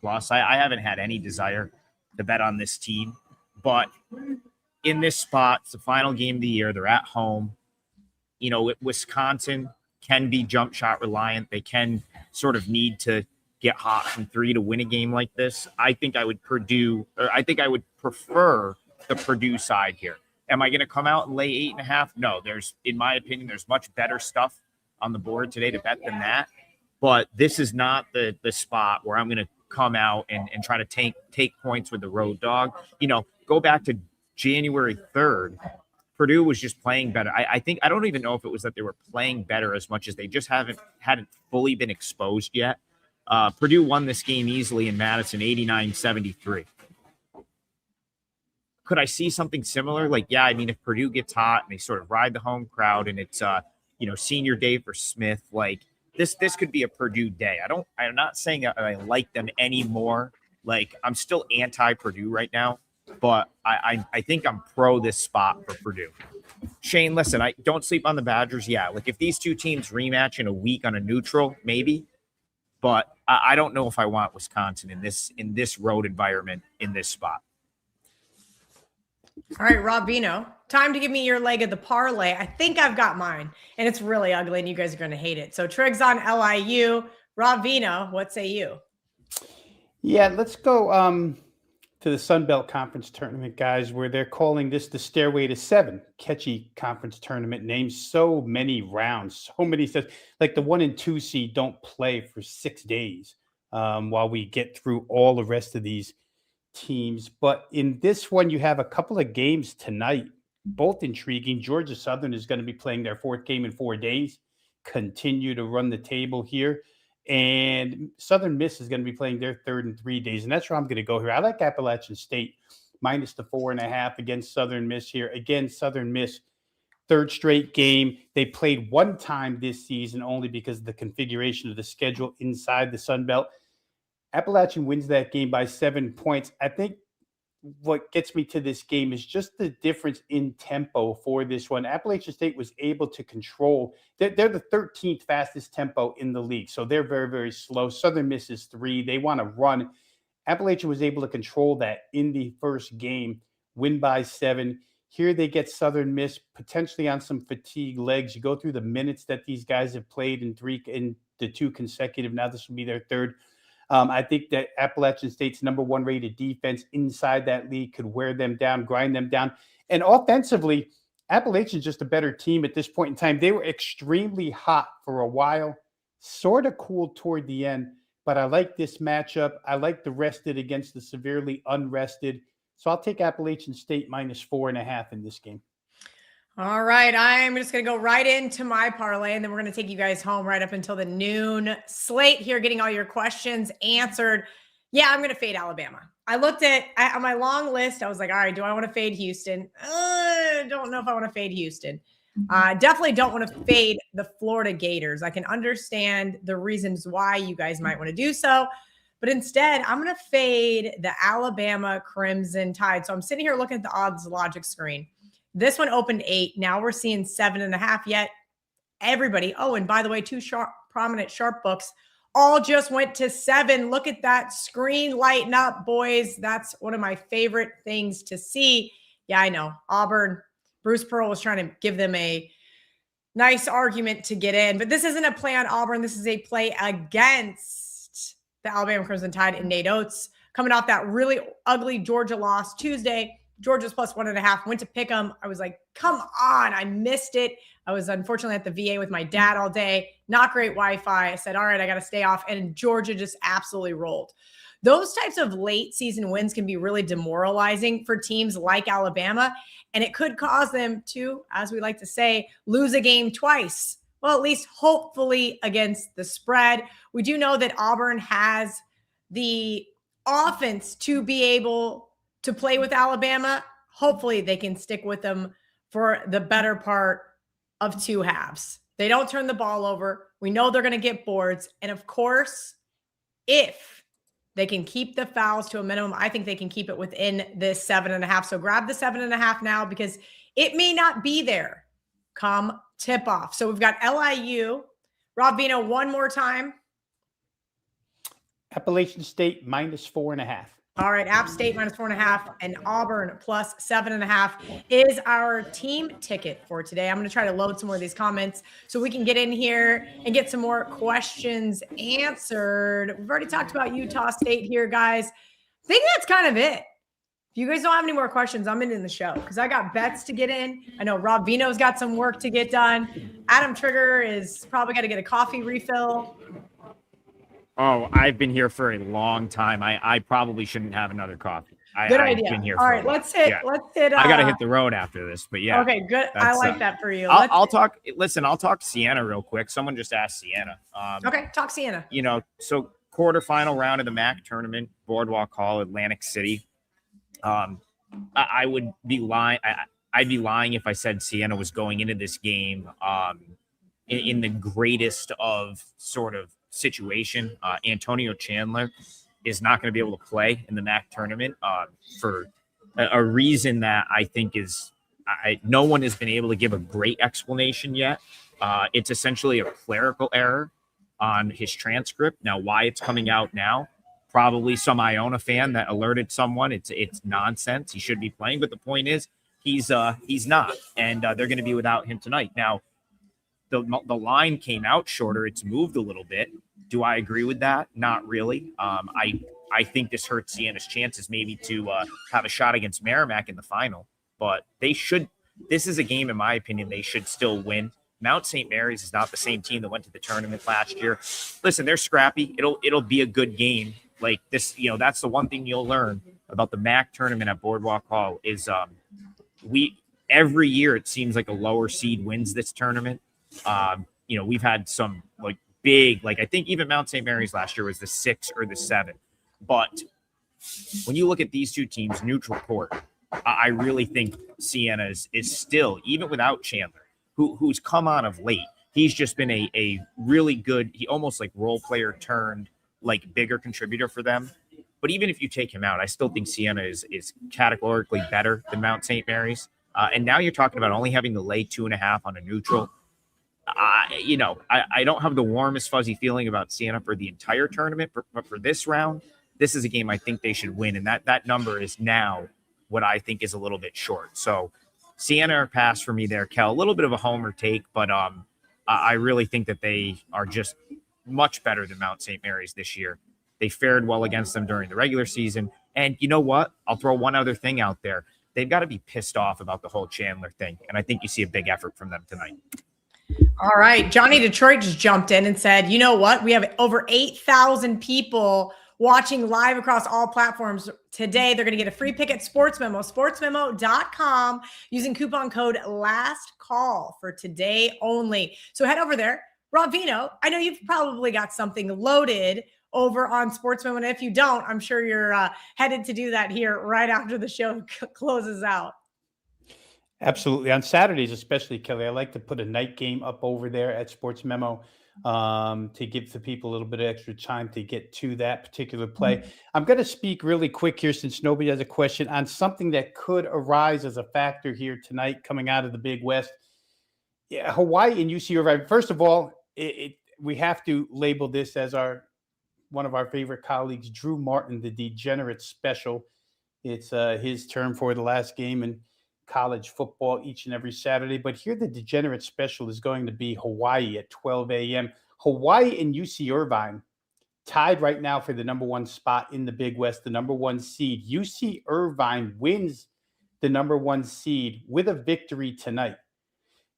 plus. I haven't had any desire to bet on this team, but in this spot, it's the final game of the year. They're at home. Wisconsin can be jump shot reliant. They can sort of need to get hot from three to win a game like this. I think I would prefer the Purdue side here. Am I going to come out and lay 8.5? No, in my opinion, there's much better stuff on the board today to bet than that. But this is not the spot where I'm going to come out and try to take points with the road dog. Go back to January 3rd. Purdue was just playing better. I don't even know if it was that they were playing better as much as they just hadn't fully been exposed yet. Purdue won this game easily in Madison, 89-73. Could I see something similar? Like, yeah, I mean, if Purdue gets hot and they sort of ride the home crowd and it's, senior day for Smith, like this could be a Purdue day. I'm not saying I like them anymore. Like, I'm still anti-Purdue right now, but I think I'm pro this spot for Purdue. Shane, listen, I don't sleep on the Badgers. Yeah, like if these two teams rematch in a week on a neutral, maybe. But I don't know if I want Wisconsin in this road environment in this spot. All right, Rob Veno, time to give me your leg of the parlay. I think I've got mine, and it's really ugly, and you guys are going to hate it. So Triggs on LIU. Rob Veno, what say you? Yeah, let's go to the Sun Belt Conference Tournament, guys, where they're calling this the Stairway to Seven. Catchy conference tournament name. So many rounds, so many sets. Like the 1 and 2 seed don't play for 6 days while we get through all the rest of these teams. But in this one, you have a couple of games tonight, both intriguing. Georgia Southern is going to be playing their 4th game in 4 days, continue to run the table here. And Southern Miss is going to be playing their 3rd in 3 days. And that's where I'm going to go here. I like Appalachian State minus the 4.5 against Southern Miss here. Again, Southern Miss, 3rd straight game. They played one time this season only because of the configuration of the schedule inside the Sun Belt. Appalachian wins that game by 7 points. I think what gets me to this game is just the difference in tempo for this one. Appalachian State was able to control. They're the 13th fastest tempo in the league, so they're very, very slow. Southern Miss is 3. They want to run. Appalachian was able to control that in the first game, win by 7. Here they get Southern Miss potentially on some fatigue legs. You go through the minutes that these guys have played in the 2 consecutive. Now this will be their 3rd. I think that Appalachian State's number 1 rated defense inside that league could wear them down, grind them down. And offensively, Appalachian's just a better team at this point in time. They were extremely hot for a while, sort of cooled toward the end. But I like this matchup. I like the rested against the severely unrested. So I'll take Appalachian State minus 4.5 in this game. All right, I'm just going to go right into my parlay, and then we're going to take you guys home right up until the noon slate here, getting all your questions answered. Yeah, I'm going to fade Alabama. I looked on my long list. I was like, all right, do I want to fade Houston? Don't know if I want to fade Houston. Definitely don't want to fade the Florida Gators. I can understand the reasons why you guys might want to do so, but instead, I'm going to fade the Alabama Crimson Tide. So I'm sitting here looking at the odds logic screen. This one opened 8. Now we're seeing 7.5. Yet everybody, and by the way, 2 prominent sharp books all just went to 7. Look at that screen lighting up, boys. That's one of my favorite things to see. Yeah, I know. Auburn, Bruce Pearl was trying to give them a nice argument to get in, but this isn't a play on Auburn. This is a play against the Alabama Crimson Tide and Nate Oates coming off that really ugly Georgia loss Tuesday. Georgia's plus 1.5, went to pick them. I was like, come on. I missed it. I was unfortunately at the VA with my dad all day. Not great Wi-Fi. I said, all right, I got to stay off. And Georgia just absolutely rolled. Those types of late season wins can be really demoralizing for teams like Alabama. And it could cause them to, as we like to say, lose a game twice. Well, at least hopefully against the spread. We do know that Auburn has the offense to be able to play with Alabama. Hopefully they can stick with them for the better part of 2 halves. They don't turn the ball over. We know they're going to get boards. And of course, if they can keep the fouls to a minimum, I think they can keep it within this 7.5. So grab the 7.5 now because it may not be there come tip off. So we've got LIU. Rob Veno, one more time. Appalachian State minus 4.5. All right, App State minus 4.5 and Auburn plus 7.5 is our team ticket for today. I'm going to try to load some more of these comments so we can get in here and get some more questions answered. We've already talked about Utah State here, guys. I think that's kind of it. If you guys don't have any more questions, I'm in the show because I got bets to get in. I know Rob Veno's got some work to get done. Adam Trigger is probably got to get a coffee refill. Oh, I've been here for a long time. I probably shouldn't have another coffee. Good I've idea. Been here all right, let's hit. I got to hit the road after this, but yeah. Okay, good. I like that for you. I'll talk. Listen, I'll talk Sienna real quick. Someone just asked Sienna. Okay, talk Sienna. So quarterfinal round of the MAC tournament, Boardwalk Hall, Atlantic City. I would be lying. I'd be lying if I said Siena was going into this game in the greatest of sort of situation. Antonio Chandler is not going to be able to play in the MAC tournament for a reason that I think is no one has been able to give a great explanation yet. It's essentially a clerical error on his transcript. Now, why it's coming out now? Probably some Iona fan that alerted someone. It's nonsense. He should be playing, but the point is he's not, and they're going to be without him tonight. Now, the line came out shorter. It's moved a little bit. Do I agree with that? Not really. I think this hurts Siena's chances maybe to have a shot against Merrimack in the final, but they should. This is a game, in my opinion, they should still win. Mount St. Mary's is not the same team that went to the tournament last year. Listen, they're scrappy. It'll be a good game. Like this, that's the one thing you'll learn about the MAC tournament at Boardwalk Hall is every year it seems like a lower seed wins this tournament. We've had some big, I think even Mount St. Mary's last year was the 6 or the 7. But when you look at these two teams, neutral court, I really think Siena is still, even without Chandler, who's come on of late, he's just been a really good, he almost role player turned bigger contributor for them. But even if you take him out, I still think Siena is categorically better than Mount St. Mary's. And now you're talking about only having to lay 2.5 on a neutral. I don't have the warmest fuzzy feeling about Siena for the entire tournament, but for this round, this is a game I think they should win. And that number is now what I think is a little bit short. So Siena or pass for me there, Kel. A little bit of a homer take, but I really think that they are just much better than Mount St. Mary's this year. They fared well against them during the regular season. And you know what? I'll throw one other thing out there. They've got to be pissed off about the whole Chandler thing. And I think you see a big effort from them tonight. All right. Gianni Detroit just jumped in and said, you know what? We have over 8,000 people watching live across all platforms today. They're going to get a free pick at Sportsmemo, sportsmemo.com, using coupon code LASTCALL for today only. So head over there. Rob Veno, I know you've probably got something loaded over on Sportsmemo. And if you don't, I'm sure you're headed to do that here right after the show closes out. Absolutely. On Saturdays, especially, Kelly, I like to put a night game up over there at Sportsmemo to give the people a little bit of extra time to get to that particular play. Mm-hmm. I'm going to speak really quick here since nobody has a question on something that could arise as a factor here tonight coming out of the Big West. Yeah, Hawaii and UC Irvine. First of all, we have to label this as one of our favorite colleagues, Drew Martin, the Degenerate Special. It's his term for the last game in college football each and every Saturday. But here the Degenerate Special is going to be Hawaii at 12 a.m. Hawaii and UC Irvine tied right now for the number 1 spot in the Big West, the number 1 seed. UC Irvine wins the number 1 seed with a victory tonight.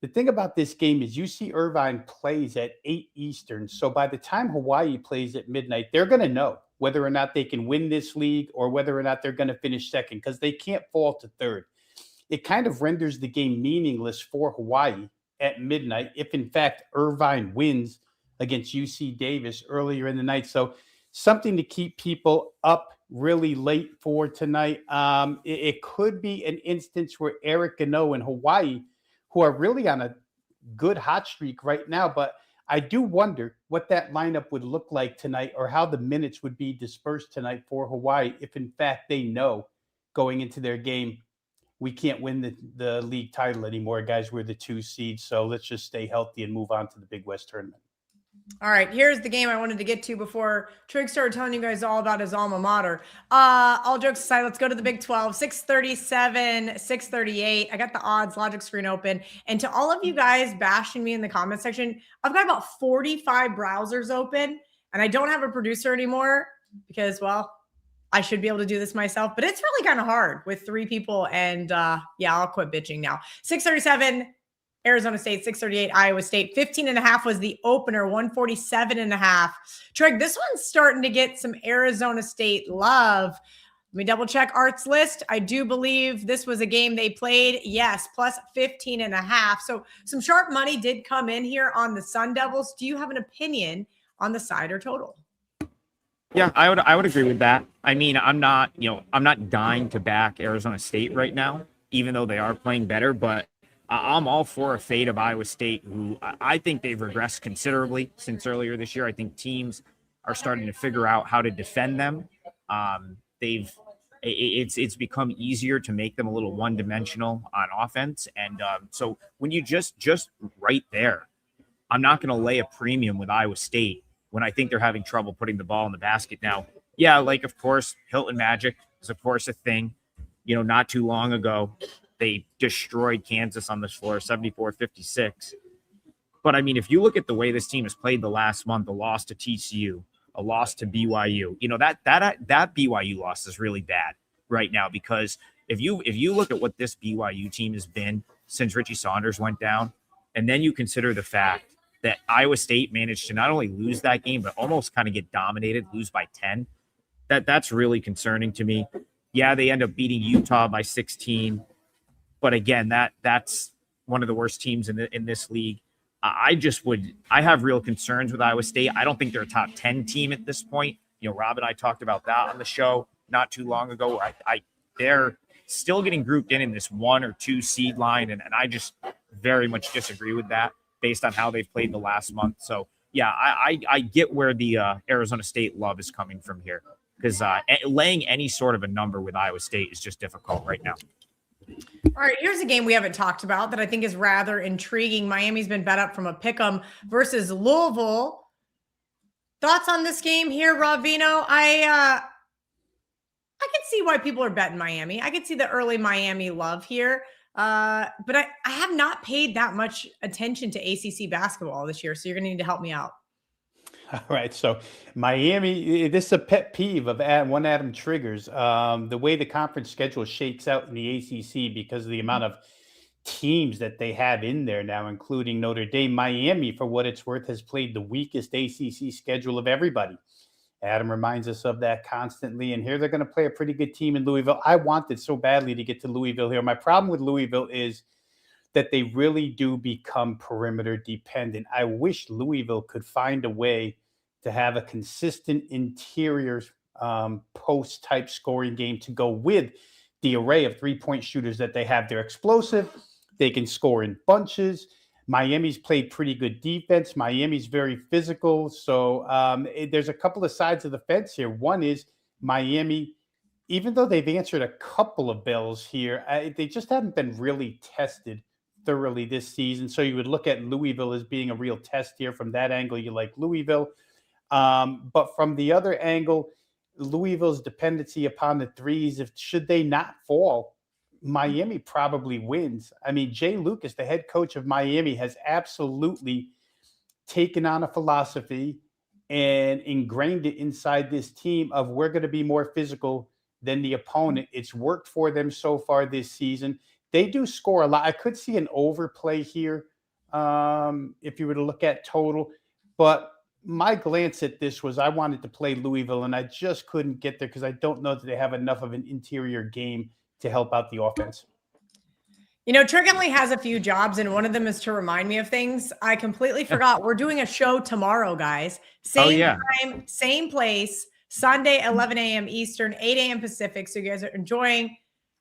The thing about this game is UC Irvine plays at 8 Eastern. So by the time Hawaii plays at midnight, they're going to know whether or not they can win this league or whether or not they're going to finish second because they can't fall to third. It kind of renders the game meaningless for Hawaii at midnight if, in fact, Irvine wins against UC Davis earlier in the night. So something to keep people up really late for tonight. It could be an instance where Eric Gano and Hawaii, who are really on a good hot streak right now. But I do wonder what that lineup would look like tonight or how the minutes would be dispersed tonight for Hawaii if, in fact, they know going into their game, we can't win the league title anymore, guys. We're the 2 seeds, so let's just stay healthy and move on to the Big West tournament. All right, here's the game I wanted to get to before Trig started telling you guys all about his alma mater. All jokes aside, let's go to the Big 12, 637, 638. I got the odds logic screen open. And to all of you guys bashing me in the comment section, I've got about 45 browsers open, and I don't have a producer anymore because, well, I should be able to do this myself, but it's really kind of hard with 3 people. And yeah, I'll quit bitching now. 637, Arizona State, 638, Iowa State. 15.5 was the opener, 147.5. Trig, this one's starting to get some Arizona State love. Let me double check Art's list. I do believe this was a game they played. Yes, plus 15.5. So some sharp money did come in here on the Sun Devils. Do you have an opinion on the side or total? Yeah, I would agree with that. I mean, I'm not dying to back Arizona State right now, even though they are playing better, but I'm all for a fade of Iowa State, who I think they've regressed considerably since earlier this year. I think teams are starting to figure out how to defend them. It's become easier to make them a little one-dimensional on offense, and so when you just right there, I'm not going to lay a premium with Iowa State when I think they're having trouble putting the ball in the basket. Now, yeah, like, of course, Hilton Magic is, of course, a thing. Not too long ago, they destroyed Kansas on this floor, 74-56. But, I mean, if you look at the way this team has played the last month, a loss to TCU, a loss to BYU, that BYU loss is really bad right now, because if you look at what this BYU team has been since Richie Saunders went down, and then you consider the fact that Iowa State managed to not only lose that game, but almost kind of get dominated, lose by 10. That's really concerning to me. Yeah, they end up beating Utah by 16. But again, that's one of the worst teams in this league. I have real concerns with Iowa State. I don't think they're a top 10 team at this point. Rob and I talked about that on the show not too long ago, where they're still getting grouped in this 1 or 2 seed line. And I just very much disagree with that, based on how they've played the last month. So, yeah, I get where the Arizona State love is coming from here, because laying any sort of a number with Iowa State is just difficult right now. All right, here's a game we haven't talked about that I think is rather intriguing. Miami's been bet up from a pick'em versus Louisville. Thoughts on this game here, Rob Veno? I can see why people are betting Miami. I can see the early Miami love here. But I have not paid that much attention to ACC basketball this year, so you're going to need to help me out. All right, so Miami, this is a pet peeve of one Adam Triggers. The way the conference schedule shakes out in the ACC, because of the amount of teams that they have in there now, including Notre Dame. Miami, for what it's worth, has played the weakest ACC schedule of everybody. Adam reminds us of that constantly, and here they're going to play a pretty good team in Louisville. I wanted so badly to get to Louisville here. My problem with Louisville is that they really do become perimeter dependent. I wish Louisville could find a way to have a consistent interior post type scoring game to go with the array of 3-point shooters that they have. They're explosive. They can score in bunches. Miami's played pretty good defense. Miami's very physical. So there's a couple of sides of the fence here. One is Miami, even though they've answered a couple of bells here, they just haven't been really tested thoroughly this season. So you would look at Louisville as being a real test here. From that angle, you like Louisville. But from the other angle, Louisville's dependency upon the threes, should they not fall, Miami probably wins. I mean, Jay Lucas, the head coach of Miami, has absolutely taken on a philosophy and ingrained it inside this team of, we're going to be more physical than the opponent. It's worked for them so far this season. They do score a lot. I could see an overplay here if you were to look at total. But my glance at this was, I wanted to play Louisville, and I just couldn't get there because I don't know that they have enough of an interior game to help out the offense. Trig only has a few jobs, and one of them is to remind me of things. I completely forgot. We're doing a show tomorrow, guys. Same time, same place, Sunday, 11 a.m. Eastern, 8 a.m. Pacific. So you guys are enjoying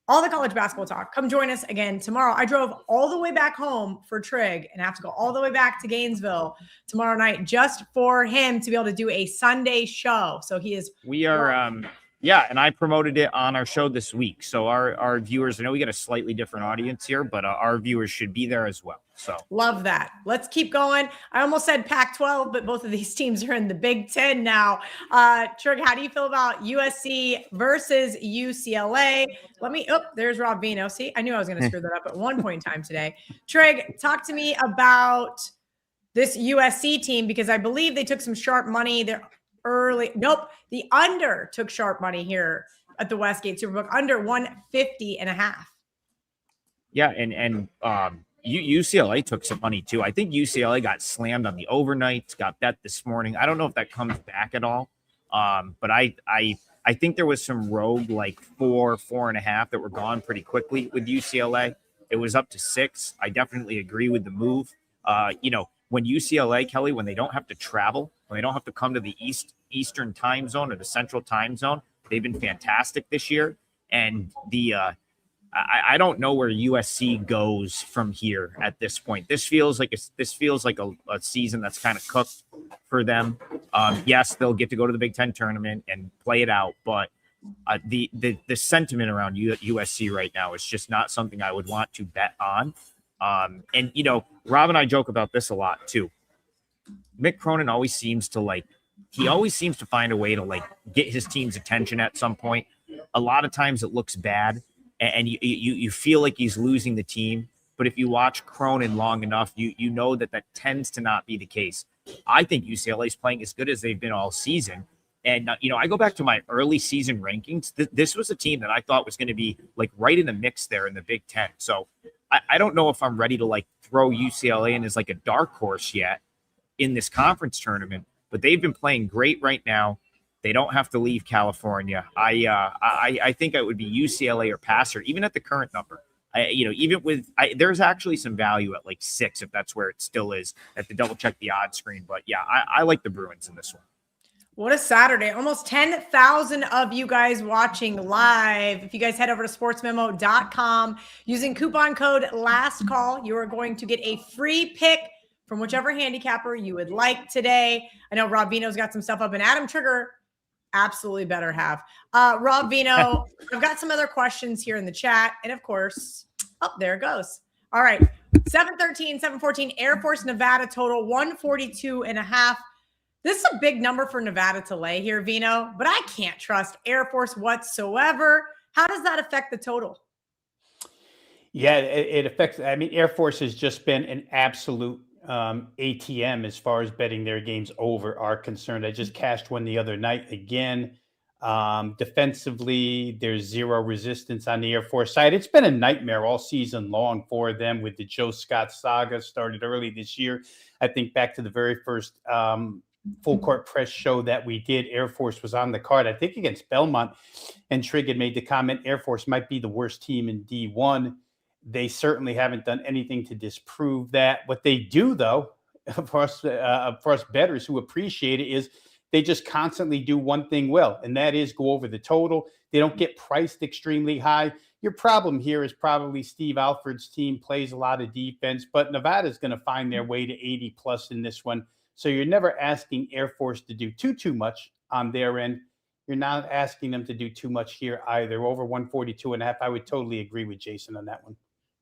all the college basketball talk. Come join us again tomorrow. I drove all the way back home for Trig and have to go all the way back to Gainesville tomorrow night just for him to be able to do a Sunday show. So we are, yeah, and I promoted it on our show this week. So our viewers, I know we got a slightly different audience here, but our viewers should be there as well. So love that. Let's keep going. I almost said Pac-12, but both of these teams are in the Big Ten now. Trig, how do you feel about USC versus UCLA? There's Rob Veno. See, I knew I was going to screw that up at one point in time today. Trig, talk to me about this USC team, because I believe they took some sharp money there early. Nope. The under took sharp money here at the Westgate Superbook, under 150.5. Yeah. And UCLA took some money too. I think UCLA got slammed on the overnights, got bet this morning. I don't know if that comes back at all. But I think there was some rogue, like 4.5 that were gone pretty quickly with UCLA. It was up to 6. I definitely agree with the move. when UCLA, Kelly, when they don't have to travel, when they don't have to come to the Eastern time zone or the Central time zone, they've been fantastic this year. And I don't know where USC goes from here at this point. This feels like a season that's kind of cooked for them. Yes, they'll get to go to the Big Ten tournament and play it out, but the sentiment around USC right now is just not something I would want to bet on. And Rob and I joke about this a lot too. Mick Cronin always seems to find a way to get his team's attention at some point. A lot of times it looks bad and you feel like he's losing the team. But if you watch Cronin long enough, you know that tends to not be the case. I think UCLA is playing as good as they've been all season. And, I go back to my early season rankings. This was a team that I thought was going to be right in the mix there in the Big Ten. So I don't know if I'm ready to throw UCLA in as a dark horse yet in this conference tournament, but they've been playing great right now. They don't have to leave California. I think it would be UCLA or passer, even at the current number. There's actually some value at 6 if that's where it still is. I have to double check the odds screen, but yeah, I like the Bruins in this one. What a Saturday. Almost 10,000 of you guys watching live. If you guys head over to sportsmemo.com using coupon code LASTCALL, you are going to get a free pick from whichever handicapper you would like today. I know Rob Veno's got some stuff up, and Adam Trigger absolutely better have. Rob Veno, I've got some other questions here in the chat. And of course, there it goes. All right. 713, 714, Air Force Nevada total 142.5. This is a big number for Nevada to lay here, Veno, but I can't trust Air Force whatsoever. How does that affect the total? Yeah, it affects. Air Force has just been an absolute ATM as far as betting their games over are concerned. I just cashed one the other night again. Defensively, there's zero resistance on the Air Force side. It's been a nightmare all season long for them with the Joe Scott saga. Started early this year. I think back to the very first full court press show that we did. Air Force was on the card, I think against Belmont, and Trigg had made the comment Air Force might be the worst team in D1. They certainly haven't done anything to disprove that. What they do, though, for us bettors who appreciate it, is they just constantly do one thing well, and that is go over the total. They don't get priced extremely high. Your problem here is probably Steve Alford's team plays a lot of defense, but Nevada's going to find their way to 80 plus in this one. So you're never asking Air Force to do too much on their end. You're not asking them to do too much here either. Over 142.5. I would totally agree with Jason on that one.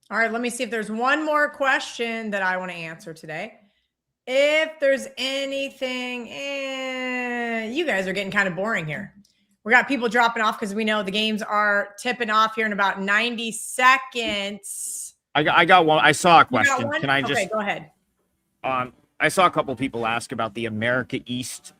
All right, let me see if there's one more question that I want to answer today. If there's anything, you guys are getting kind of boring here. We got people dropping off because we know the games are tipping off here in about 90 seconds. I got one. I saw a question. Can I just go ahead? I saw a couple people ask about the America East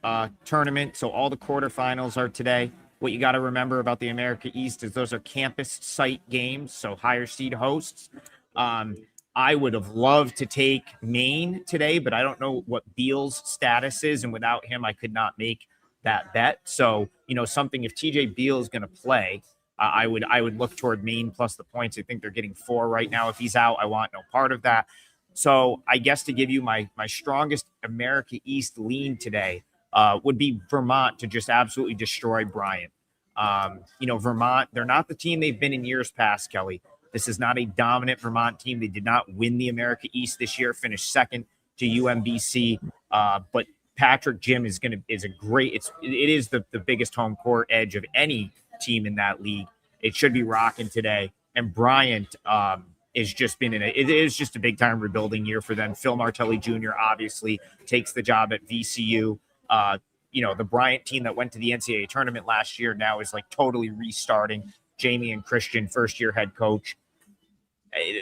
tournament. So all the quarterfinals are today. What you got to remember about the America East is those are campus site games, so higher seed hosts. I would have loved to take Maine today, but I don't know what Beal's status is, and without him, I could not make that bet. So, something if TJ Beal is going to play, I would look toward Maine plus the points. I think they're getting 4 right now. If he's out, I want no part of that. So I guess to give you my strongest America East lean today would be Vermont to just absolutely destroy Bryant. Vermont, they're not the team they've been in years past, Kelly. This is not a dominant Vermont team. They did not win the America East this year, finished second to UMBC. But Patrick Jim is a great, it is the biggest home court edge of any team in that league. It should be rocking today. And Bryant is just been it is just a big time rebuilding year for them. Phil Martelli Jr. obviously takes the job at VCU. The Bryant team that went to the NCAA tournament last year now is totally restarting. Jamie and Christian, first year head coach.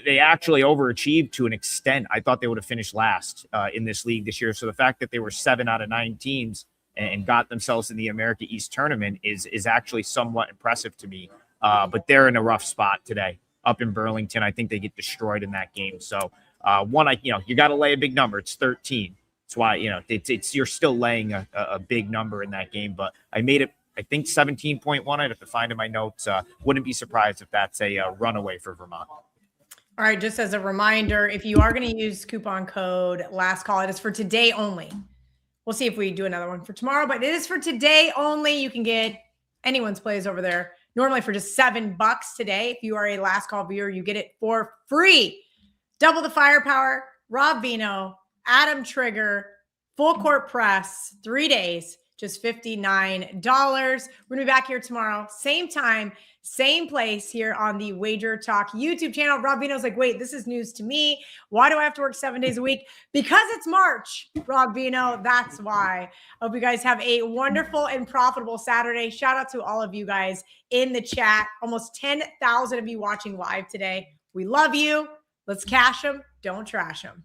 They actually overachieved to an extent. I thought they would have finished last in this league this year. So the fact that they were 7 out of 9 teams and got themselves in the America East tournament is actually somewhat impressive to me. But they're in a rough spot today up in Burlington. I think they get destroyed in that game. So you got to lay a big number. It's 13. That's why, you're still laying a big number in that game. But I made it, I think 17.1. I'd have to find in my notes. Wouldn't be surprised if that's a runaway for Vermont. All right, just as a reminder, if you are going to use coupon code last call, it is for today only. We'll see if we do another one for tomorrow, but it is for today only. You can get anyone's plays over there normally for just $7 today. If you are a last call viewer, you get it for free. Double the firepower, Rob Veno, Adam Trigger, full court press, 3 days, just $59. We're going to be back here tomorrow, same time, same place here on the WagerTalk YouTube channel. Rob Veno's like, wait, this is news to me. Why do I have to work 7 days a week? Because it's March, Rob Veno. That's why. I hope you guys have a wonderful and profitable Saturday. Shout out to all of you guys in the chat. Almost 10,000 of you watching live today. We love you. Let's cash them. Don't trash them.